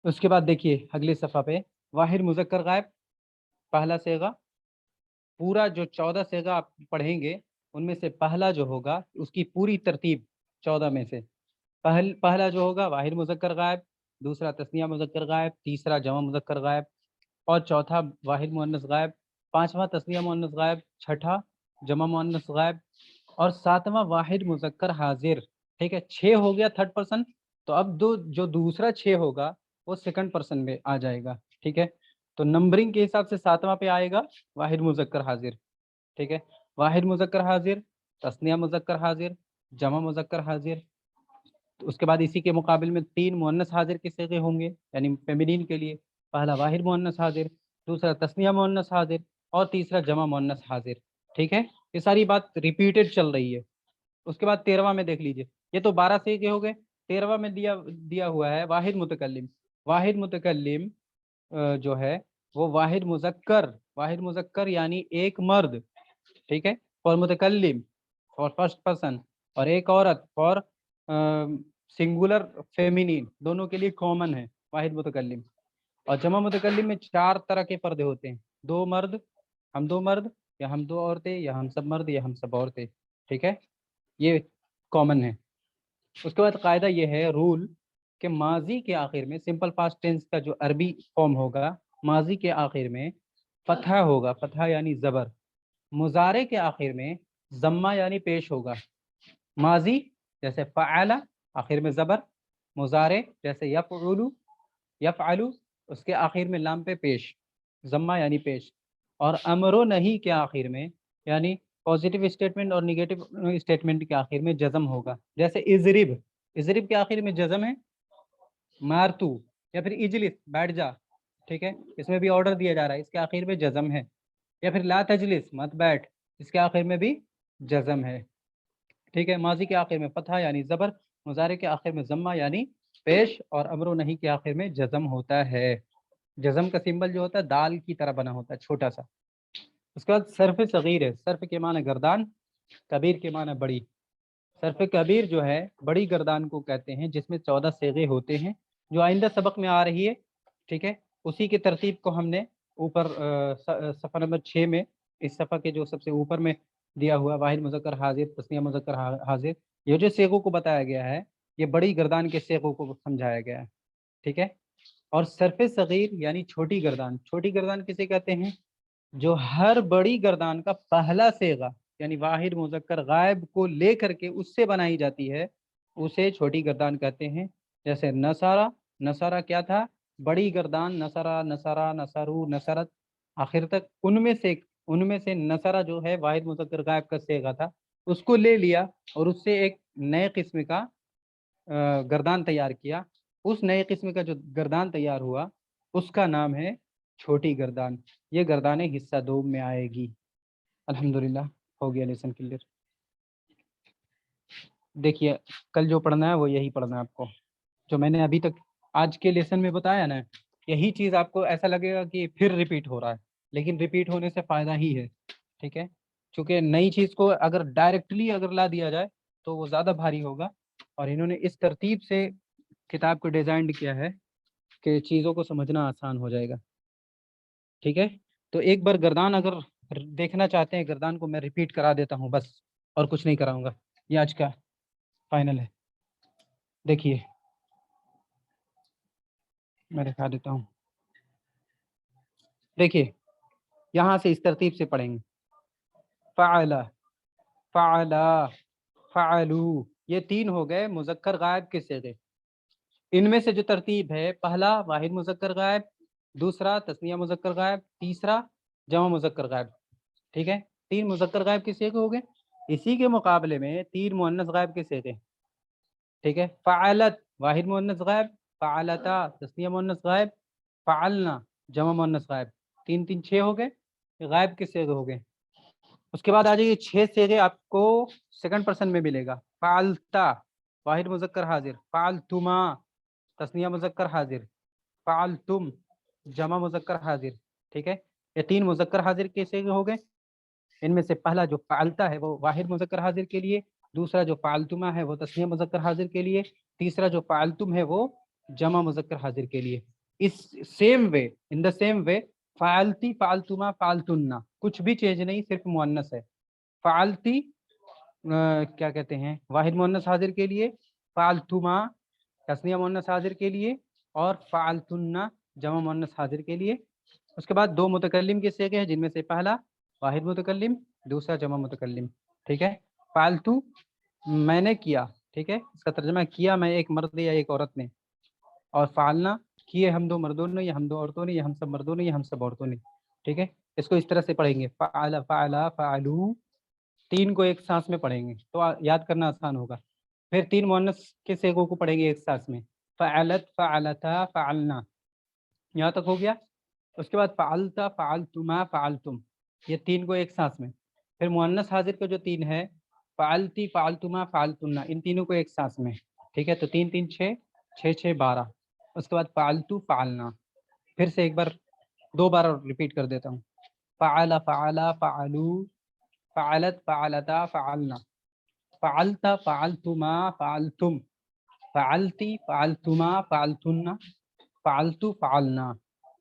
اس کے بعد دیکھیے اگلے صفحہ پہ، واحد مذکر غائب پہلا صیغہ، پورا جو 14 صیغہ آپ پڑھیں گے ان میں سے پہلا جو ہوگا اس کی پوری ترتیب 14 میں سے پہلا جو ہوگا واحد مذکر غائب، دوسرا تثنیہ مذکر غائب، تیسرا جمع مذکر غائب، اور چوتھا واحد مؤنث غائب، پانچواں تثنیہ مؤنث غائب، چھٹا جمع مؤنث غائب، اور ساتواں واحد مذکر حاضر، ٹھیک ہے۔ 6 ہو گیا تھرڈ پرسن، تو اب جو دوسرا 6 ہوگا وہ سیکنڈ پرسن میں آ جائے گا، ٹھیک ہے۔ تو نمبرنگ کے حساب سے 7واں پہ آئے گا واحد مذکر حاضر، ٹھیک ہے۔ واحد مذکر حاضر، تثنیہ مذکر حاضر، جمع مذکر حاضر۔ اس کے بعد اسی کے مقابل میں 3 مؤنث حاضر کے صیغے ہوں گے، یعنی فیمینین کے لیے، پہلا واحد مؤنث حاضر، دوسرا تثنیہ مؤنث حاضر، اور تیسرا جمع مؤنث حاضر، ٹھیک ہے۔ یہ ساری بات ریپیٹڈ چل رہی ہے۔ اس کے بعد 13واں میں دیکھ لیجئے، یہ تو 12 صیغے ہو گئے۔ 13واں میں دیا ہوا ہے واحد متکلم۔ واحد متکلم جو ہے وہ واحد مذکر یعنی ایک مرد، ٹھیک ہے، اور متکلم فار فرسٹ پرسن، اور ایک عورت فار سنگولر فیمینین، دونوں کے لیے کامن ہے واحد متکلم۔ اور جمع متکلم میں 4 طرح کے پردے ہوتے ہیں، 2 مرد، ہم 2 مرد، یا ہم 2 عورتیں، یا ہم سب مرد یا ہم سب عورتیں، ٹھیک ہے، یہ کامن ہے۔ اس کے بعد قاعدہ یہ ہے، رول، کہ ماضی کے آخر میں سمپل پاسٹ ٹینس کا جو عربی فارم ہوگا، ماضی کے آخر میں فتحہ ہوگا، فتحہ یعنی زبر۔ مضارع کے آخر میں ضمہ یعنی پیش ہوگا۔ ماضی جیسے فعل، آخر میں زبر، مضارع جیسے یفعل، اس کے آخر میں لام پہ پیش، ضمہ یعنی پیش۔ اور امر و نہی کے آخر میں، یعنی پازیٹیو اسٹیٹمنٹ اور نیگیٹو اسٹیٹمنٹ کے آخر میں جزم ہوگا، جیسے اضرب کے آخر میں جزم ہے، مارتو या फिर इजलिस बैठ जा, ठीक है, इसमें भी ऑर्डर दिया जा रहा है, इसके आखिर में जज़म है। या फिर ला तजलिस मत बैठ, इसके आखिर में भी जज़म है, ठीक है। माजी के आखिर में फतहा यानी ज़बर, मुज़ारे के आखिर में ज़म्मा यानी पेश, और अमरो नहीं के आखिर में जज़म होता है। जज़म का सिंबल जो होता है दाल की तरह बना होता है, छोटा सा। उसके बाद सर्फ सगीर है, सर्फ के माने गर्दान, कबीर के माने बड़ी। सर्फ कबीर जो है बड़ी गर्दान को कहते हैं, जिसमें 14 सेगे होते हैं, जो आइंदा सबक में आ रही है, ठीक है। उसी की तरतीब को हमने ऊपर सफ़ा नंबर 6 में, इस सफ़ा के जो सबसे ऊपर में दिया हुआ वाहिद मुज़क्कर हाजिर, तस्निया मुज़क्कर हाजिर, ये जो सेगों को बताया गया है, ये बड़ी गर्दान के सेगों को समझाया गया है, ठीक है। और सर्फ सगीर यानी छोटी गर्दान, छोटी गर्दान किसे कहते हैं? जो हर बड़ी गर्दान का पहला सेगा यानी वाहिद मुज़क्कर गायब को लेकर के उससे बनाई जाती है, उसे छोटी गर्दान कहते हैं। जैसे नसारा, नसारा क्या था? बड़ी गर्दान, नसारा, नसारा, नसरू, नसरत, आखिर तक। उनमें से नसारा जो है वाहिद मुज़क्कर गायब का सेगा था, उसको ले लिया और उससे एक नए किस्म का गर्दान तैयार किया। उस नए किस्म का जो गर्दान तैयार हुआ उसका नाम है छोटी गर्दान। ये गर्दानें हिस्सा 2 में आएगी। अल्हम्दुलिल्लाह हो गया लेसन क्लियर। देखिए कल जो पढ़ना है वो यही पढ़ना है आपको, जो मैंने अभी तक आज के लेसन में बताया ना, यही चीज़ आपको ऐसा लगेगा कि फिर रिपीट हो रहा है, लेकिन रिपीट होने से फ़ायदा ही है, ठीक है। क्योंकि नई चीज़ को अगर डायरेक्टली अगर ला दिया जाए तो वो ज़्यादा भारी होगा, और इन्होंने इस तरतीब से किताब को डिज़ाइन किया है कि चीज़ों को समझना आसान हो जाएगा, ठीक है। तो एक बार गर्दान अगर देखना चाहते हैं, गर्दान को मैं रिपीट करा देता हूँ बस, और कुछ नहीं कराऊंगा, ये आज का फाइनल है। देखिए मैं दिखा देता हूँ, देखिए यहाँ से इस तरतीब से पढ़ेंगे। फ़अला, फ़अला, फ़अलू, ये 3 हो गए मुज़क्कर गायब के सेगे। इनमें से जो तरतीब है, पहला वाहिद मुज़क्कर गायब, दूसरा तस्निया मुज़क्कर गायब, तीसरा जमा मुज़क्कर गायब, ठीक है। 3 मुज़क्कर गायब के सेगे हो गए। इसी के मुकाबले में 3 मुअन्नस गायब के सेगे, ठीक है। फ़अलत वाहिद मुअन्नस गायब, फ़अलता तस्निया मुअन्नस गायब, फ़अलना जमा मुअन्नस गायब। 3 3 6 हो गए, गायब के सेगे हो गए। उसके बाद आ जाइए 6 सेगे आपको सेकंड पर्सन में मिलेगा। फ़अलता वाहिद मुज़क्कर हाजिर, फ़अलतुमा तस्निया मुज़क्कर हाजिर, फ़अलतुम जमा मुज़क्कर हाजिर, ठीक है। ये 3 मुज़क्कर हाजिर के सेगे हो गए। इनमें से पहला जो फ़अलता है वो वाहिद मुज़क्कर हाजिर के लिए, दूसरा जो फ़अलतुमा है वो तस्निया मुज़क्कर हाजिर के लिए, तीसरा जो फ़अलतुम है वो जमा मुज़क्कर हाजिर के लिए। इस same way, in the same way, फ़अलती, फ़अलतुमा, फ़अलतुन्ना, कुछ भी चेंज नहीं, सिर्फ मुअन्नस है। फ़अलती क्या कहते हैं वाहिद मुअन्नस हाजिर के लिए, फ़अलतुमा तस्निया मुअन्नस हाजिर के लिए, और फ़अलतुन्ना जमा मुअन्नस हाजिर के लिए। उसके बाद 2 मुतकल्लिम के सेगे हैं, जिनमें से पहला वाहिद मुतकल्लिम, दूसरा जमा मुतकल्लिम, ठीक है। फ़ालतू मैंने किया, ठीक है, इसका तर्जुमा किया मैं एक मर्द या एक औरत ने, और फ़ालना किए हम 2 मर्दों ने या हम 2 औरतों ने या हम सब मर्दों ने या हम सब औरतों ने, ठीक है। इसको इस तरह से पढ़ेंगे, फ़अला, फ़अला, फ़अलू, 3 को एक साँस में पढ़ेंगे तो याद करना आसान होगा। फिर 3 मुअन्नस के सेगों को पढ़ेंगे एक साँस में, फ़अलत, फ़अलता, फ़अलना, यहाँ तक हो गया। उसके बाद फ़अलता, फ़अलतुमा, फ़अलतुम, ये 3 को एक साँस में। फिर मुअन्नस हाज़िर का जो 3 है, फ़अलती, फ़अलतुमा, फ़अलतुन्ना, इन तीनों को एक साँस में, ठीक है। तो 3 3 6, 6 6 12। उसके बाद फ़अलतु, फ़अलना, फिर से एक बार 2 बार और रिपीट कर देता हूँ। फ़अला, फ़अला, फ़अलू, फ़अलत, फ़अलता, फ़अलना, फ़अलता, फ़अलतुमा, फ़अलतुम, फ़अलती, फ़अलतुमा, फ़अलतुन्ना, फ़अलतु, फ़अलना।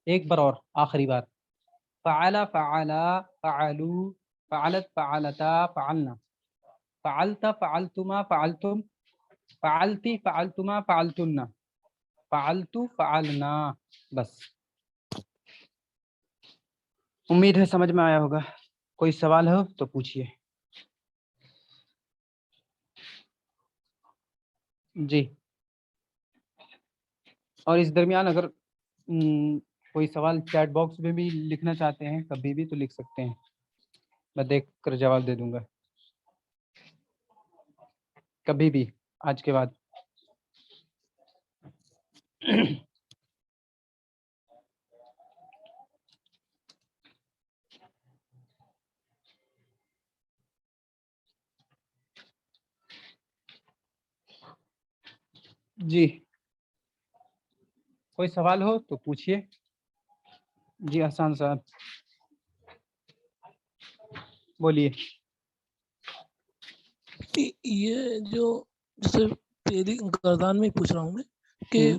एक बार और आखिरी बार, फ़अला, फ़अला, फ़अलू, फ़अलत, फ़अलता, फ़अलना, फ़अलता, फ़अलतुमा, फ़अलतुम, फ़अलती, फ़अलतुमा, फ़अलतुन्ना, फ़अलतु, फ़अलना। बस, उम्मीद है समझ में आया होगा। कोई सवाल हो तो पूछिए। जी, और इस दरमियान अगर कोई सवाल चैट बॉक्स में भी लिखना चाहते हैं कभी भी तो लिख सकते हैं, मैं देख कर जवाब दे दूंगा कभी भी आज के बाद। جی کوئی سوال ہو تو پوچھیے. جی احسان صاحب بولیے. یہ جو جیسے پہلی گردان میں پوچھ رہا ہوں میں کہ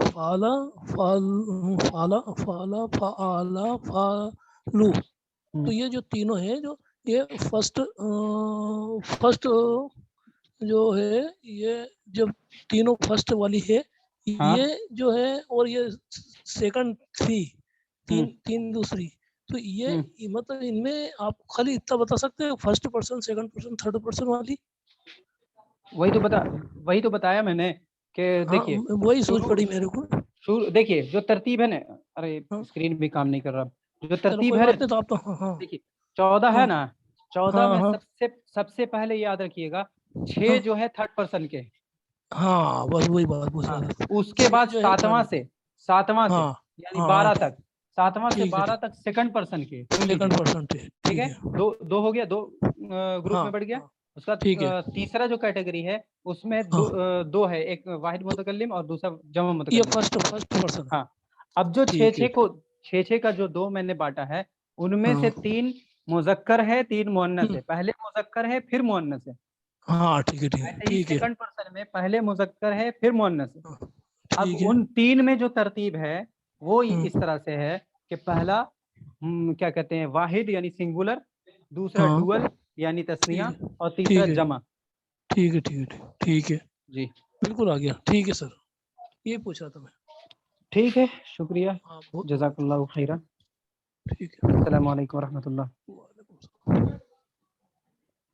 فالا فالا فالا فعلا فالو، تو یہ جو تینوں ہیں جو یہ فرسٹ جو ہے یہ جب تینوں فرسٹ والی ہے یہ جو ہے اور یہ سیکنڈ تھی تین دوسری، تو یہ مطلب ان میں آپ خالی اتنا بتا سکتے ہیں first person second person third person والی؟ وہی تو بتایا میں نے کہ دیکھیے وہی سوچ پڑی میرے کو. دیکھیے جو ترتیب ہے نا، ارے اسکرین بھی کام نہیں کر رہا. جو ترتیب ہے دیکھیے 14 ہے نا، 14 میں سب سے پہلے یاد رکھیے گا 6 جو ہے تھرڈ پرسن کے. ہاں بس وہی بات پوچھ رہا تھا. اس کے بعد ساتواں سے یعنی 12 تک، 7واں سے 12 تک سیکنڈ پرسن کے. ٹھیک ہے، دو ہو گیا، 2 گروپ میں بڑھ گیا. اس کا تیسرا جو کیٹیگری ہے اس میں 2 ہے، ایک واحد متکلم اور دوسرا جمع متکلم. یہ فرسٹ پرسن. ہاں اب جو 6 کا جو 2 میں نے بانٹا ہے ان میں سے 3 مذکر ہے 3 مؤنث ہے. پہلے مذکر ہے پھر مؤنث ہے. ہاں ٹھیک ہے ٹھیک ہے. سیکنڈ پرسن میں پہلے مذکر ہے پھر مؤنث ہے. اب ان 3 میں جو ترتیب ہے وہ اس طرح سے ہے کہ پہلا کیا کہتے ہیں واحد یعنی سنگولر، دوسرا ڈوئل یعنی تثنیہ، اور تیسرا جمع. ٹھیک ہے ٹھیک ہے ٹھیک ہے جی بالکل آ گیا. ٹھیک ہے سر، یہ پوچھ رہا تھا میں. ٹھیک ہے شکریہ، جزاک اللہ خیرہ. ٹھیک ہے. السلام علیکم ورحمۃ اللہ. وعلیکم السلام.